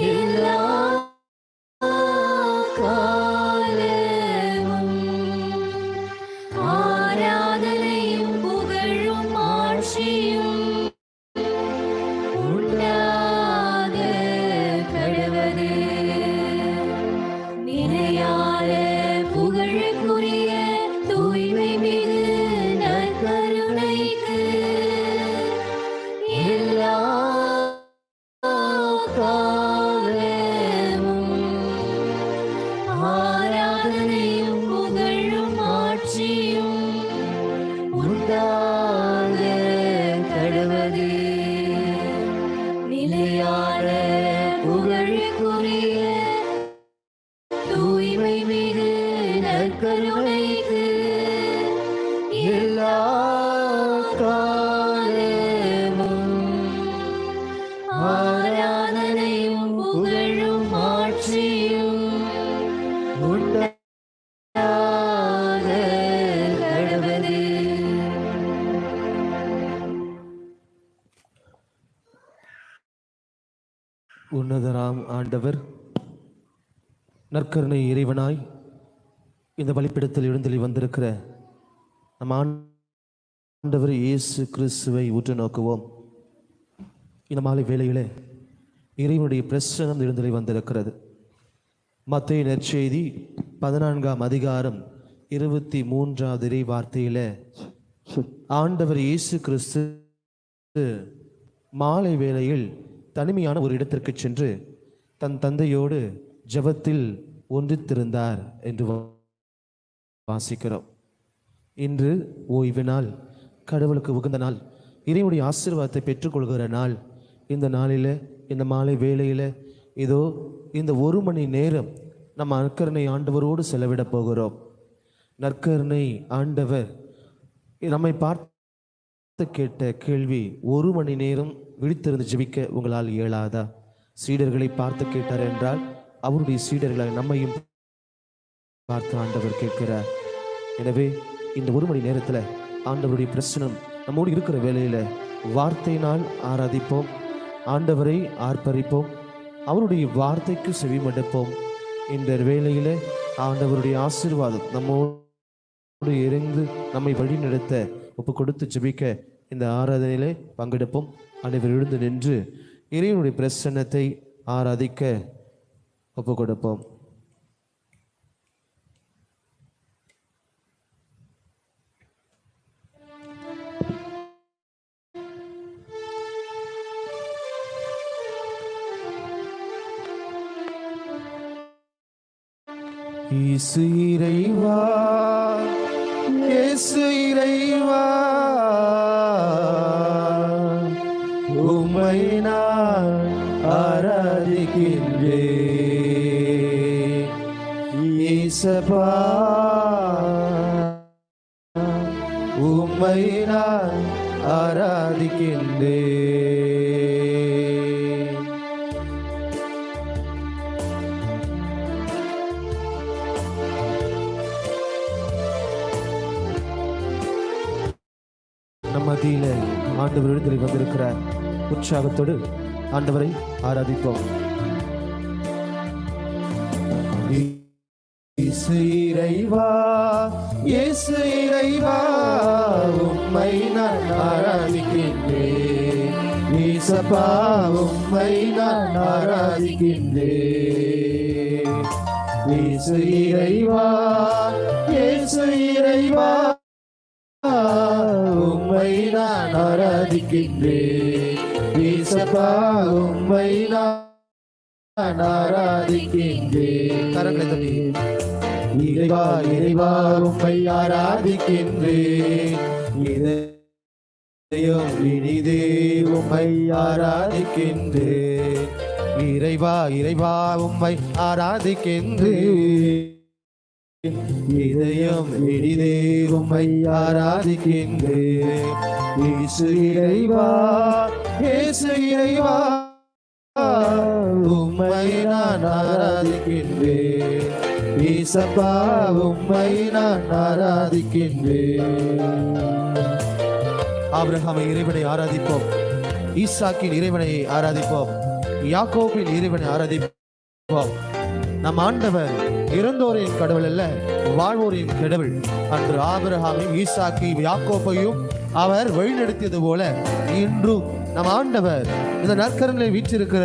எல்லா காலமும் ஆராதனையும் புகழும் ஆட்சியும் உண்டாக கடவது. நிலையான புகழுக்குரிய தூய்மை மிகு நற்கருணைக்கு எல்லா காலமும் ஆராதனையும் புகழும் ஆட்சியும் உண்டாக கடவது. நிலையான புகழுக்குரிய தூய்மை மிகு நற்கருணைக்கு எல்லா காலமும் ஆராதனையும் புகழும் ஆட்சியும் உண்டாக கடவது. உன்னதராம் ஆண்டவர் நற்கருணை இறைவனாய் இந்த பலிப்பிடத்தில் எழுந்தள்ளி வந்திருக்கிற நம் ஆண்டவர் இயேசு கிறிஸ்துவை உற்று நோக்குவோம். இந்த மாலை வேளையிலே இறைவனுடைய பிரசன்னம் எழுந்தள்ளி வந்திருக்கிறது. மத்தேயு நற்செய்தி 14ஆம் அதிகாரம் 23வது இறை வார்த்தையில ஆண்டவர் இயேசு கிறிஸ்து மாலை வேளையில் தனிமையான ஒரு இடத்திற்கு சென்று தன் தந்தையோடு ஜெபத்தில் ஒன்றித்திருந்தார் என்று வாசிக்கிறோம். இன்று ஓய்வு நாள், கடவுளுக்கு உகந்த நாள், இறைவனுடைய ஆசீர்வாதத்தை பெற்றுக்கொள்கிற நாள். இந்த நாளில், இந்த மாலை வேளையில் இதோ இந்த 1 மணி நேரம் நம்ம நற்கருணை ஆண்டவரோடு செலவிட போகிறோம். நற்கருணை ஆண்டவர் நம்மை பார்த்து கேட்ட கேள்வி, 1 மணி நேரம் விழித்திருந்து ஜெபிக்க உங்களால் இயலாதா? சீடர்களை பார்த்து கேட்டார் என்றால் அவருடைய சீடர்களை நம்மையும் பார்த்து ஆண்டவர் கேட்கிறார். எனவே இந்த 1 மணி நேரத்தில் ஆண்டவருடைய பிரசனம் நம்மோடு இருக்கிற வேளையில் வார்த்தையினால் ஆராதிப்போம், ஆண்டவரை ஆர்ப்பரிப்போம், அவருடைய வார்த்தைக்கு செவிமடுப்போம். இந்த வேளையில் ஆண்டவருடைய ஆசீர்வாதம் நம்மோடு இருந்து நம்மை வழி நடத்த ஒப்பு கொடுத்து ஜெபிக்க இந்த ஆராதனையிலே பங்கெடுப்போம். அனைவர் எழுந்து நின்று இறைவனுடைய பிரசன்னத்தை ஆராதிக்க ஒப்பு கொடுப்போம். இயேசு இறைவா, இயேசு இறைவா, உம்மை நான் ஆராதிக்கின்றேன். இயேசப்பா, உம்மை நான் ஆராதிக்கின்றேன். நம் மத்தியில ஆண்டவர் எழுந்தருளி வந்திருக்கிறார். உற்சாகத்தோடு ஆண்டவரை ஆராதிப்போம். இயேசு இறைவா, இயேசு இறைவா, உம்மை நான் ஆராதிக்கின்றேன். இயேசப்பா, உம்மை நான் ஆராதிக்கின்றேன். இயேசு இறைவா, இயேசு இறைவா, உம்மை நான் ஆராதிக்கின்றேன். இயேசப்பா, உம்மை நான் ஆராதிக்கின்றேன். கரங்களை தட்டி இறைவா, இறைவா, உம்மை ஆராதிக்கின்றேன். இதயம் இனிதே உம்மை ஆராதிக்கின்றேன். இறைவா, இறைவா, உம்மை ஆராதிக்கின்றேன். இதயம் இனிதே உம்மை ஆராதிக்கின்றேன். இயேசு இறைவா, இயேசு இறைவா, உம்மை நான் ஆராதிக்கின்றேன். இயேசப்பா, உம்மை நான் ஆராதிக்கின்றேன். ஆபிரகாமின் இறைவனை ஆராதிப்போம், ஈசாக்கின் இறைவனை ஆராதிப்போம், யாக்கோபின் இறைவனை ஆராதிப்போம். நம் ஆண்டவர் இறந்தோரின் கடவுள் அல்ல, வாழ்வோரின் கடவுள். அன்று ஆபிரகாமையும் ஈசாக்கையும் யாக்கோபையும் அவர் வழிநடத்தியது போல இன்றும் நம் ஆண்டவர் இந்த நற்கரங்களை வீற்றிருக்கிற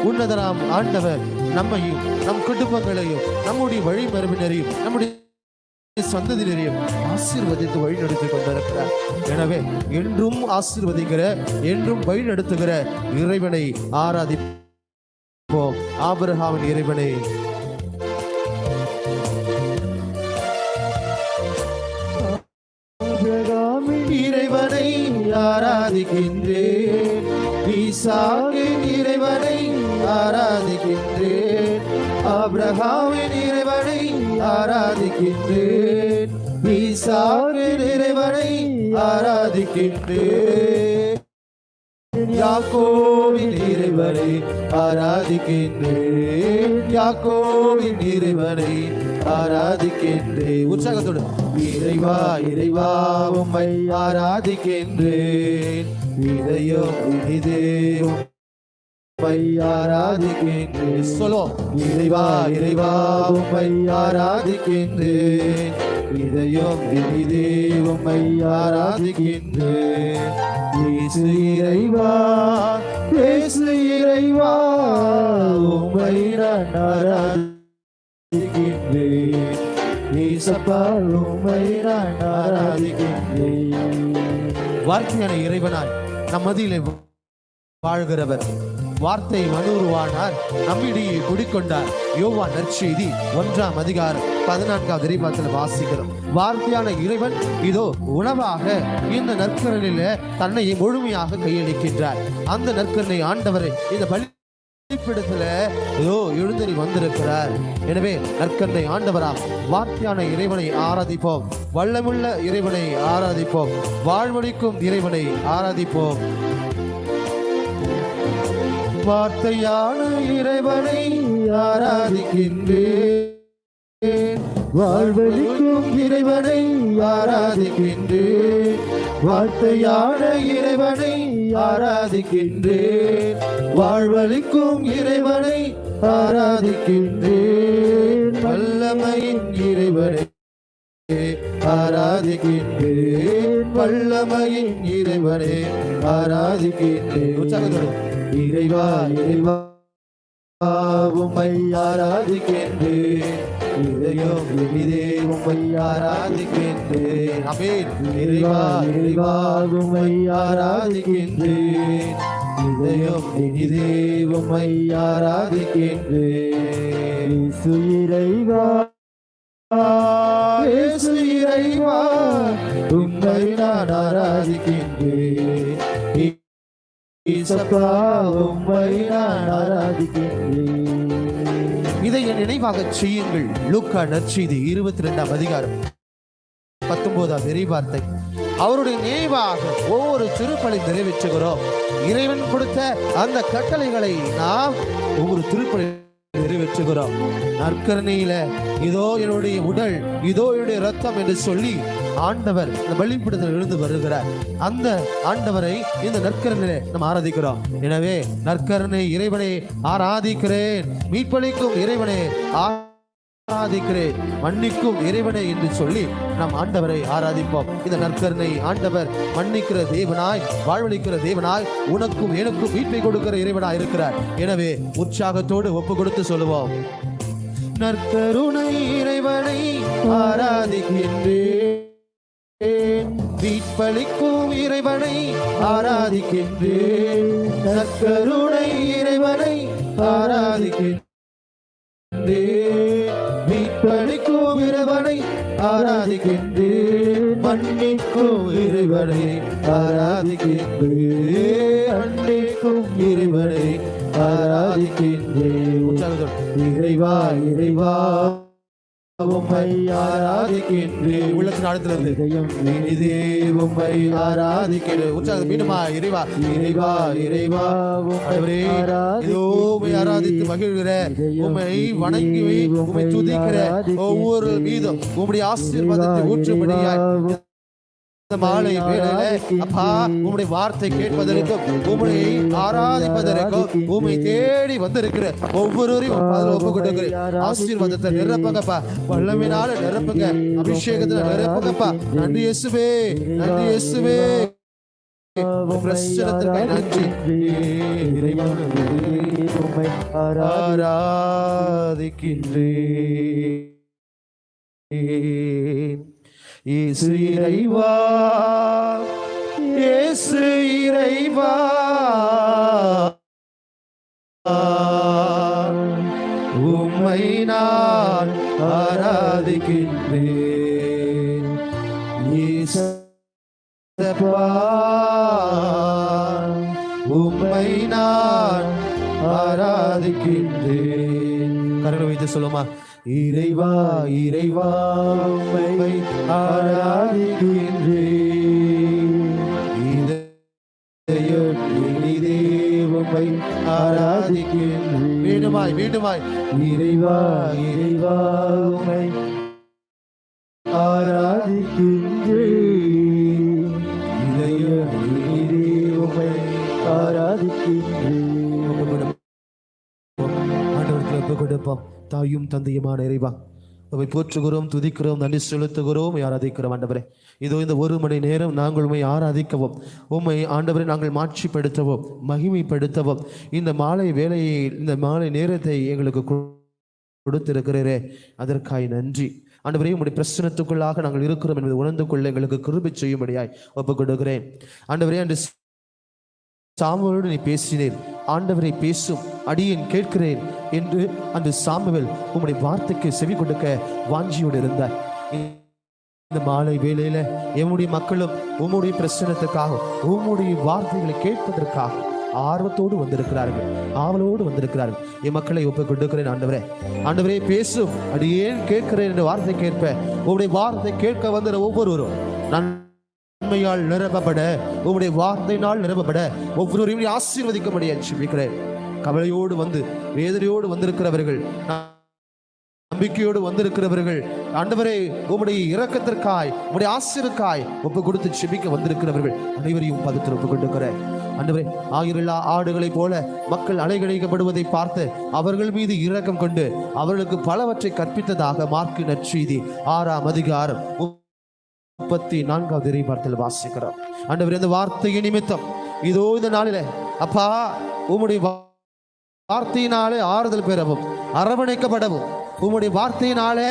உன்னதராம் ஆண்டவர் நம்மையும் நம் குடும்பங்களையும் நம்முடைய வழிமரபினரையும் நம்முடைய சந்ததியினரையும் ஆசீர்வதித்து வழிநடத்தி கொண்டிருக்கிறார். எனவே என்றும் ஆசீர்வதிக்கிற, என்றும் வழிநடத்துகிற இறைவனை ஆராதிப்போம். ஆபிரகாமின் இறைவனை இறைவனை ஆராதிக்கின்றேன், ஈசாக்கின் இறைவனை ஆராதிக்கின்றேன், ஆபிரகாமின் இறைவனை ஆராதிக்கின்றேன், ஈசாக்கின் இறைவனை ஆராதிக்கின்றேன், யாக்கோபின் இறைவனை ஆராதிக்கின்றேன், யாக்கோபின் இறைவனை ஆராதிக்கின்றேன். உற்சாகத்தோடு இறைவா இறைவா உம்மை ஆராதிக்கின்றேன், இதயம் இனிதே உம்மை ஆராதிக்கின்றேன். சொல்லோ இறைவா இறைவா உம்மை ஆராதிக்கின்றேன், இதயம் இனிதே உம்மை ஆராதிக்கின்றேன். இயேசு இறைவா இயேசு இறைவா உம்மை நான் ஆராதிக்கின்றேன், வார்த்தையான இறைவனாய் நம் மத்தியிலே வாழ்கிறவர், வார்த்தை மனுருவானார், நம்மிடையே குடிக்கொண்டார். யோவான் நற்செய்தி 1ஆம் அதிகாரம் 14வது இறைவார்த்தையில வாசிக்கிறோம். வார்த்தையான இறைவன் இதோ உணவாக இந்த நற்கரனில தன்னை முழுமையாக கையளிக்கின்றார். அந்த நற்கரனை ஆண்டவரை இந்த பலிபீடத்துல இதோ எழுந்தறி வந்திருக்கிறார். எனவே நற்கரனை ஆண்டவராம் வார்த்தையான இறைவனை ஆராதிப்போம், வல்லமுள்ள இறைவனை ஆராதிப்போம், வாழ்வழிக்கும் இறைவனை ஆராதிப்போம். வார்த்தையான இறைவனை ஆராதிக்கின்றேன், வாழ்வழிக்கும் இறைவனை ஆராதிக்கின்றேன், வார்த்தையான இறைவனை ஆராதிக்கின்றேன், வாழ்வழிக்கும் இறைவனை ஆராதிக்கின்றேன், வல்லமையின் இறைவனை ஆராதிக்கின்றேன், வல்லமையின் இறைவனை ஆராதிக்கின்றேன். இறைவா இறைவா உம்மை ஆராதிக்கின்றேன், இதயம் இனிதே உம்மை ஆராதிக்கின்றேன். ஆமென். இறைவா இறைவா உம்மை ஆராதிக்கின்றேன், இதயம் இனிதே உம்மை ஆராதிக்கின்றேன். இயேசு இறைவா இயேசு இறைவா உம்மை நான் ஆராதிக்கின்றேன், இதை என் நினைவாக செய்யுங்கள். லூக்கா நற்செய்தி 22ஆம் அதிகாரம் 19வது இறைவார்த்தை. அவருடைய நினைவாக ஒவ்வொரு திருப்பலி நிறைவேற்றுகிறோம். இறைவன் கொடுத்த அந்த கட்டளைகளை நாம் ஒவ்வொரு திருப்பலி நிறைவேற்றுகிறோம். நற்கரணையில இதோ என்னுடைய உடல், இதோ என்னுடைய ரத்தம் என்று சொல்லி ஆண்டவர் இந்த பலிபீடத்தில் எழுந்து வருகிறார். அந்த ஆண்டவரை இந்த நற்கரணையிலே நாம் ஆராதிக்கிறோம். எனவே நற்கரணை இறைவனை ஆராதிக்கிறேன், மீட்பளிக்கும் இறைவனை ஆராதிக்கிறேன், மன்னிக்கும் இறைவனை என்று சொல்லி நாம் ஆண்டவரை ஆராதிப்போம். இந்த நற்கரணை ஆண்டவர் மன்னிக்கிற தேவனாய், வாழ்வளிக்கிற தேவனாய், உனக்கும் எனக்கும் மீட்பை கொடுக்கிற இறைவனாய் இருக்கிறார். எனவே உற்சாகத்தோடு ஒப்பு கொடுத்து சொல்லுவோம். நற்கருணை இறைவனை ஆராதிக்கின்றேன், மீட்பளிக்கும் இறைவனை ஆராதிக்கின்றேன், நற்கருணை இறைவனை ஆராதிக்கின்றேன், மீட்பளிக்கும் இறைவனை ஆராதிக்கின்றேன், மன்னிக்கும் இறைவனை ஆராதிக்கின்றேன், மன்னிக்கும் இறைவனை ஆராதிக்கின்றேன். இறைவா இறைவா உம்மை ஆராதிக்கின்றேன். உள்ளத்தின் ஆழத்திலிருந்து இனிதே உம்மை ஆராதிக்கிறேன். உற்சாகம் மீண்டுமா இறைவா இறைவா இறைவா ஆண்டவரே, இதோ உம்மை ஆராதித்து மகிழ்கிற, உம்மை வணங்கி உம்மை துதிக்கிற ஒவ்வொரு மீதும் உம்முடைய ஆசீர்வாதத்தை ஊற்றும்படியாய் இந்த மாலை வேளையில அப்பா உம்முடைய வார்த்தை கேட்பதற்கும் உம்மை ஆராதிப்பதற்கும் உம்மை தேடி வந்திருக்கிற ஒவ்வொருவரையும் ஒப்பு கொடுக்கிறேன். ஆசீர்வாதத்தை நிரப்புங்கப்பா, வல்லமையினால நிரப்புங்க, அபிஷேகத்துல நிரப்புங்கப்பா. நன்றி இயேசுவே, நன்றி இயேசுவே, பிரசன்னத்திற்காக நன்றி. ஆராதிக்கின்றேன். இயேசு இறைவா, இயேசு இறைவா, உம்மை நான் ஆராதிக்கின்றேன். இயேசப்பா, உம்மை நான் ஆராதிக்கின்றேன். கரங்களை வைத்து சொல்லுமா, இறைவா இறைவா உம்மை ஆராதிக்கின்றேன். இதயம் இனிதே உம்மை ஆராதிக்கின்றேன். மீண்டுமாய் மீண்டுமாய், இறைவா இறைவா உம்மை ஆராதிக்கின்றேன். இதயம் இனிதே உம்மை ஆராதிக்கின்றேன். ஆண்டவருக்கு ஒப்பு கொடுப்போம். தாயும் தந்தையுமான இறைவா, உம்மை போற்றுகிறோம், துதிக்கிறோம், நன்றி செலுத்துகிறோம், ஆராதிக்கிறோம். ஆண்டவரே, இதோ இந்த ஒரு மணி நேரம் நாங்கள் உம்மை ஆராதிக்கவும், உம்மை ஆண்டவரை நாங்கள் மாட்சிப்படுத்தவும், மகிமைப்படுத்தவும் இந்த மாலை வேலையை, இந்த மாலை நேரத்தை எங்களுக்கு கொடுத்திருக்கிறீரே, அதற்காய் நன்றி. ஆண்டவரே, உம்முடைய பிரசன்னத்துக்குள்ளாக நாங்கள் இருக்கிறோம் என்பதை உணர்ந்து கொள்ள எங்களுக்கு கிருபை செய்யும்படியாய் ஒப்பு கொடுக்கிறேன். ஆண்டவரே, அன்று சாமுவேலோடு நீ பேசினேன், ஆண்டவரை பேசும் அடியேன் கேட்கிறேன் என்று அந்த சாமுவேல் உம்முடைய வார்த்தைக்கு செவி கொடுக்க வாஞ்சியோடு இருந்தார். இந்த மாலை வேளையில எம்முடைய மக்களும் உம்முடைய பிரசன்னத்துக்காக, உம்முடைய வார்த்தைகளை கேட்பதற்காக ஆர்வத்தோடு வந்திருக்கிறார்கள், ஆவலோடு வந்திருக்கிறார்கள். என் மக்களை ஒப்பு கொடுக்கிறேன். ஆண்டவரே, ஆண்டவரே பேசும் அடியேன் கேட்கிறேன் என்ற வார்த்தை கேட்ப உம்முடைய வார்த்தை கேட்க வந்த ஒவ்வொருவரும் நன்மையால் நிரப்பப்பட, உம்முடைய வார்த்தையினால் நிரப்பப்பட ஒவ்வொருவரையும் ஆசீர்வதிக்கும்படியாக ஜெபிக்கிறேன். கவலையோடு வந்து வேதனையோடு வந்திருக்கிறவர்கள், நம்பிக்கையோடு வந்திருக்கிறவர்கள், ஆண்டவரே உம்முடைய இரக்கத்திற்காய், உம்முடைய ஆசீர்வாதத்திற்காய் ஒப்பு கொடுத்து ஜெபிக்க வந்திருக்கிறவர்கள் அனைவரையும் பதத்தில் ஒப்பு கொடுக்கிறேன். ஆண்டவரே, ஆயிரல்லா ஆடுகளைப் போல மக்கள் அலைகழிக்கப்படுவதை பார்த்து அவர்கள் மீது இரக்கம் கொண்டு அவர்களுக்கு பலவற்றை கற்பித்ததாக மார்க்கு நற்செய்தி 6ஆம் அதிகாரம் 34வது இறைவார்த்தையில் வாசிக்கிறோம். ஆண்டவரே, இந்த வார்த்தையை நிமித்தம் இதோ இந்த நாளில அப்பா உம்முடைய வார்த்தையினாலே ஆறுதல் பெறவும், அரவணைக்கப்படவும், உம்முடைய வார்த்தையினாலே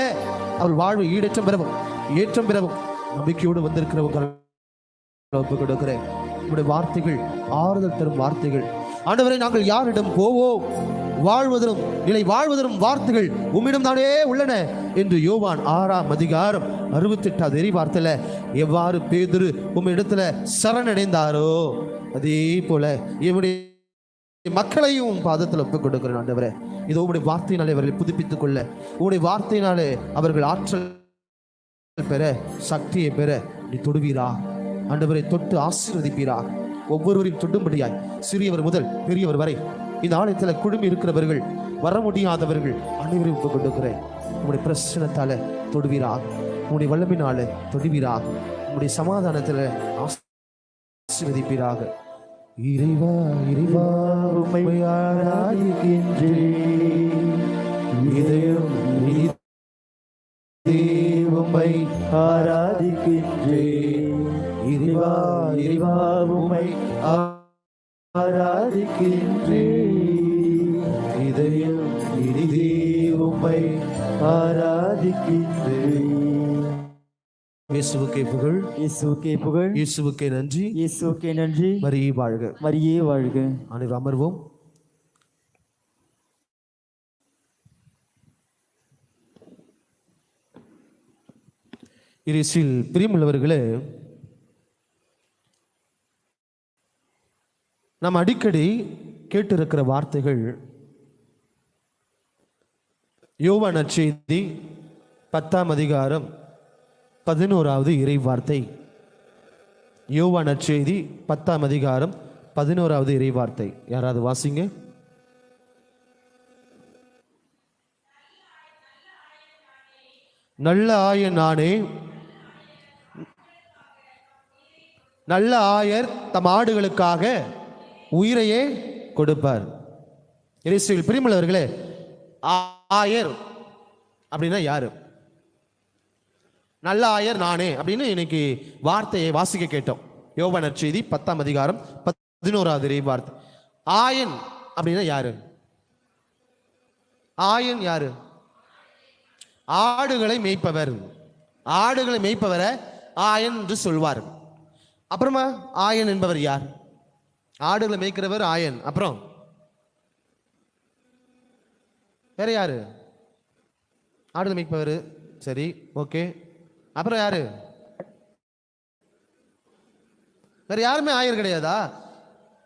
அவள் வாழ்வு ஈடேற்றம் பெறவும், ஏற்றம் பெறவும் நம்பிக்கையோடு வந்திருக்கிறவங்க ஒப்பு கொடுக்கிறேன். உம்முடைய வார்த்தைகள் ஆறுதல் தரும் வார்த்தைகள். ஆண்டவரை, நாங்கள் யாரிடம் போவோம்? வாழ்வதலும் நிலை வாழ்வதலும் வார்த்தைகள் உம்மிடம் தானே உள்ளன என்று யோவான் 6ஆம் அதிகாரம் 68வது இறைவார்த்தையில எவ்வாறு பேதுரு உம்மிடத்துல சரணடைந்தாரோ அதே போல என்னுடைய மக்களையும் பாதத்தில் ஒப்புக் கொடுக்கிறேன். ஆண்டவரே, இதோ உம்முடைய வார்த்தையினாலே அவர்களை புதுப்பித்துக் கொள்ள, உம்முடைய வார்த்தையினாலே அவர்கள் ஆற்றல் பெற, சக்தியை பெற நீ தொடுவீரா. ஆண்டவரை, தொட்டு ஆசீர்வதிப்பீரா. ஒவ்வொருவரையும் தொடும்படியாய் சிறியவர் முதல் பெரியவர் வரை இந்த ஆலயத்தில் குழுமி இருக்கிறவர்கள், வர முடியாதவர்கள் அனைவரையும் ஒப்புக் கொடுக்கிறேன். உம்முடைய பிரசன்னத்தால தொடுவீராக, உம்முடைய வல்லமையினால தொடுவீராக, உம்முடைய சமாதானத்தில் ஆசீர்வதிப்பீராக. இறைவா இறைவா உம்மை ஆராதிக்கின்றேன். இதயம் உம்மை ஆராதிக்கின்றேன். இறைவா இறைவா உம்மை ஆராதிக்கின்றேன். இதயம் இனிதே உம்மை ஆராதிக்கின்றேன். இயேசுவுக்கே புகழ், இயேசுவுக்கே புகழ், இயேசுவுக்கே நன்றி, இயேசுவுக்கே நன்றி. மரியே வாழ்க, மரியே வாழ்க. அனைவரும் அமர்வோம். இயேசுவில் பிரியமுள்ளவர்களே, நாம் அடிக்கடி கேட்டிருக்கிற வார்த்தைகள் யோவான் நற்செய்தி 10ஆம் அதிகாரம் 11வது இறை வார்த்தை. யோவான் நற்செய்தி 10ஆம் அதிகாரம் 11வது இறை வார்த்தை. யாராவது வாசிங்க. நல்ல ஆயன் நானே, நல்ல ஆயர் தம் ஆடுகளுக்காக உயிரையே கொடுப்பார். இயேசுவில் பிரியமுள்ளவர்களே, ஆயர் அப்படின்னா யாரு? நல்ல ஆயர் நானே அப்படின்னு இன்னைக்கு வார்த்தையை வாசிக்க கேட்டோம். யோவான் நற்செய்தி 10ஆம் அதிகாரம் 11வது வார்த்தை. ஆயன் அப்படின்னா யாரு? ஆயன் யாரு? ஆடுகளை மேய்ப்பவர். ஆடுகளை மேய்ப்பவரை ஆயன் என்று சொல்வார். அப்புறமா ஆயன் என்பவர் யார்? ஆடுகளை மேய்க்கிறவர் ஆயன். அப்புறம் வேற யாரு? ஆடுகளை மேய்ப்பவர். சரி, ஓகே. அப்புறம் யாரு? வேற யாருமே ஆயர் கிடையாதா?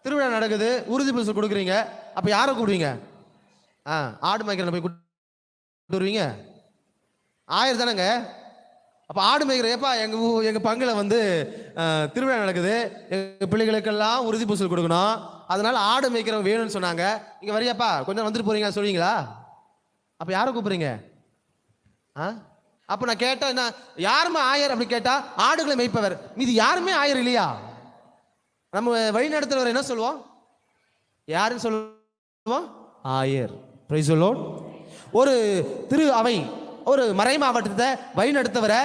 திருவிழா நடக்குது, உறுதி பரிசு கொடுக்குறீங்க, அப்ப யாரை கூப்பிடுவீங்க? ஆடு மேய்க்கிற போய் கூப்பிடுவீங்க? ஆயர் தானேங்க. அப்ப ஆடு மேய்க்கிற ஏப்பா எங்க பங்குல வந்து திருவிழா நடக்குது, எங்க பிள்ளைகளுக்கெல்லாம் உறுதி பூசல் கொடுக்கணும், அதனால ஆடு மேய்க்கிறவங்க வேணும்னு சொன்னாங்க, இங்க வரியாப்பா கொஞ்சம் வந்துட்டு போறீங்க சொல்லுவீங்களா? அப்ப யாரை கூப்பிடுறீங்க? அப்ப நான் கேட்டா என்ன, யாருமே ஆயர் அப்படி கேட்டா ஆடுகளை மேய்ப்பவர். இது யாருமே ஆயர் இல்லையா? நம்ம வழி நடத்துறவர் என்ன சொல்லுவோம்? யாருன்னு சொல்லுவோம்? ஆயர். Praise the Lord. ஒரு திரு அவை, ஒரு மறை மாவட்டத்தை வழி நடத்துவரை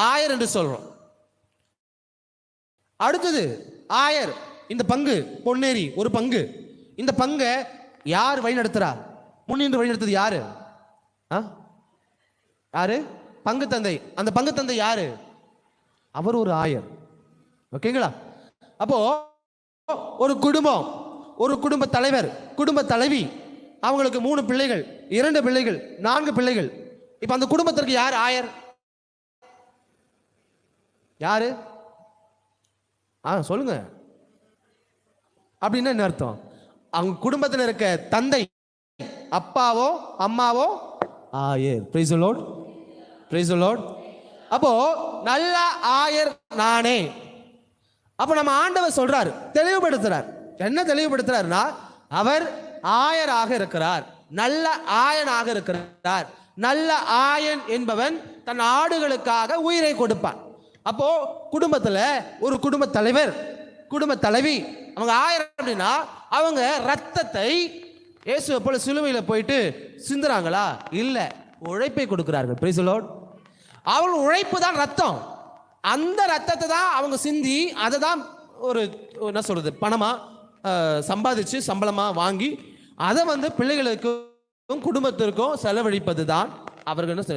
ஆயர் என்று சொல்றோம். அடுத்தது ஆயர் இந்த பங்கு பொன்னேரி ஒரு பங்கு, இந்த பங்கை யார் வழி நடத்துறா? முன்னின்று வழி நடத்துறது யாரு? யாரு? பங்கு தந்தை. அந்த பங்கு தந்தை யாரு? அவர் ஒரு ஆயர். ஓகேங்களா? அப்போ ஒரு குடும்பம், ஒரு குடும்ப தலைவர், குடும்ப தலைவி, அவங்களுக்கு 3 பிள்ளைகள், 2 பிள்ளைகள், 4 பிள்ளைகள். இப்ப அந்த குடும்பத்திற்கு யார் ஆயர்? யாரு? சொல்லுங்க. அப்படின்னா என்ன அர்த்தம்? அவங்க குடும்பத்தில் இருக்க தந்தை, அப்பாவோ அம்மாவோ ஆயர். Praise the Lord. Praise the Lord. அப்போ நல்ல ஆயர் நானே. அப்ப நம்ம ஆண்டவர் சொல்றார், தெளிவுபடுத்துறார். என்ன தெளிவுபடுத்துறாருன்னா, அவர் ஆயராக இருக்கிறார், நல்ல ஆயனாக இருக்கிறார். நல்ல ஆயன் என்பவன் தன் ஆடுகளுக்காக உயிரை கொடுப்பான். அப்போ குடும்பத்துல ஒரு குடும்ப தலைவர், குடும்ப தலைவி, அவங்க ஆயர் அப்படின்னா அவங்க ரத்தத்தை இயேசுவை போல சிலுவையில போயிட்டு சிந்துறாங்களா? இல்ல, உழைப்பை கொடுக்கிறார்கள். Praise the Lord. அவர்கள் உழைப்பு தான் ரத்தம். அந்த ரத்தத்தை தான் அவங்க சிந்தி, அதை தான் ஒரு என்ன சொல்றது, பணமா சம்பாதிச்சு சம்பளமா வாங்கி அதை வந்து பிள்ளைகளுக்கும் குடும்பத்திற்கும் செலவழிப்பது தான் அவர்கள் என்ன.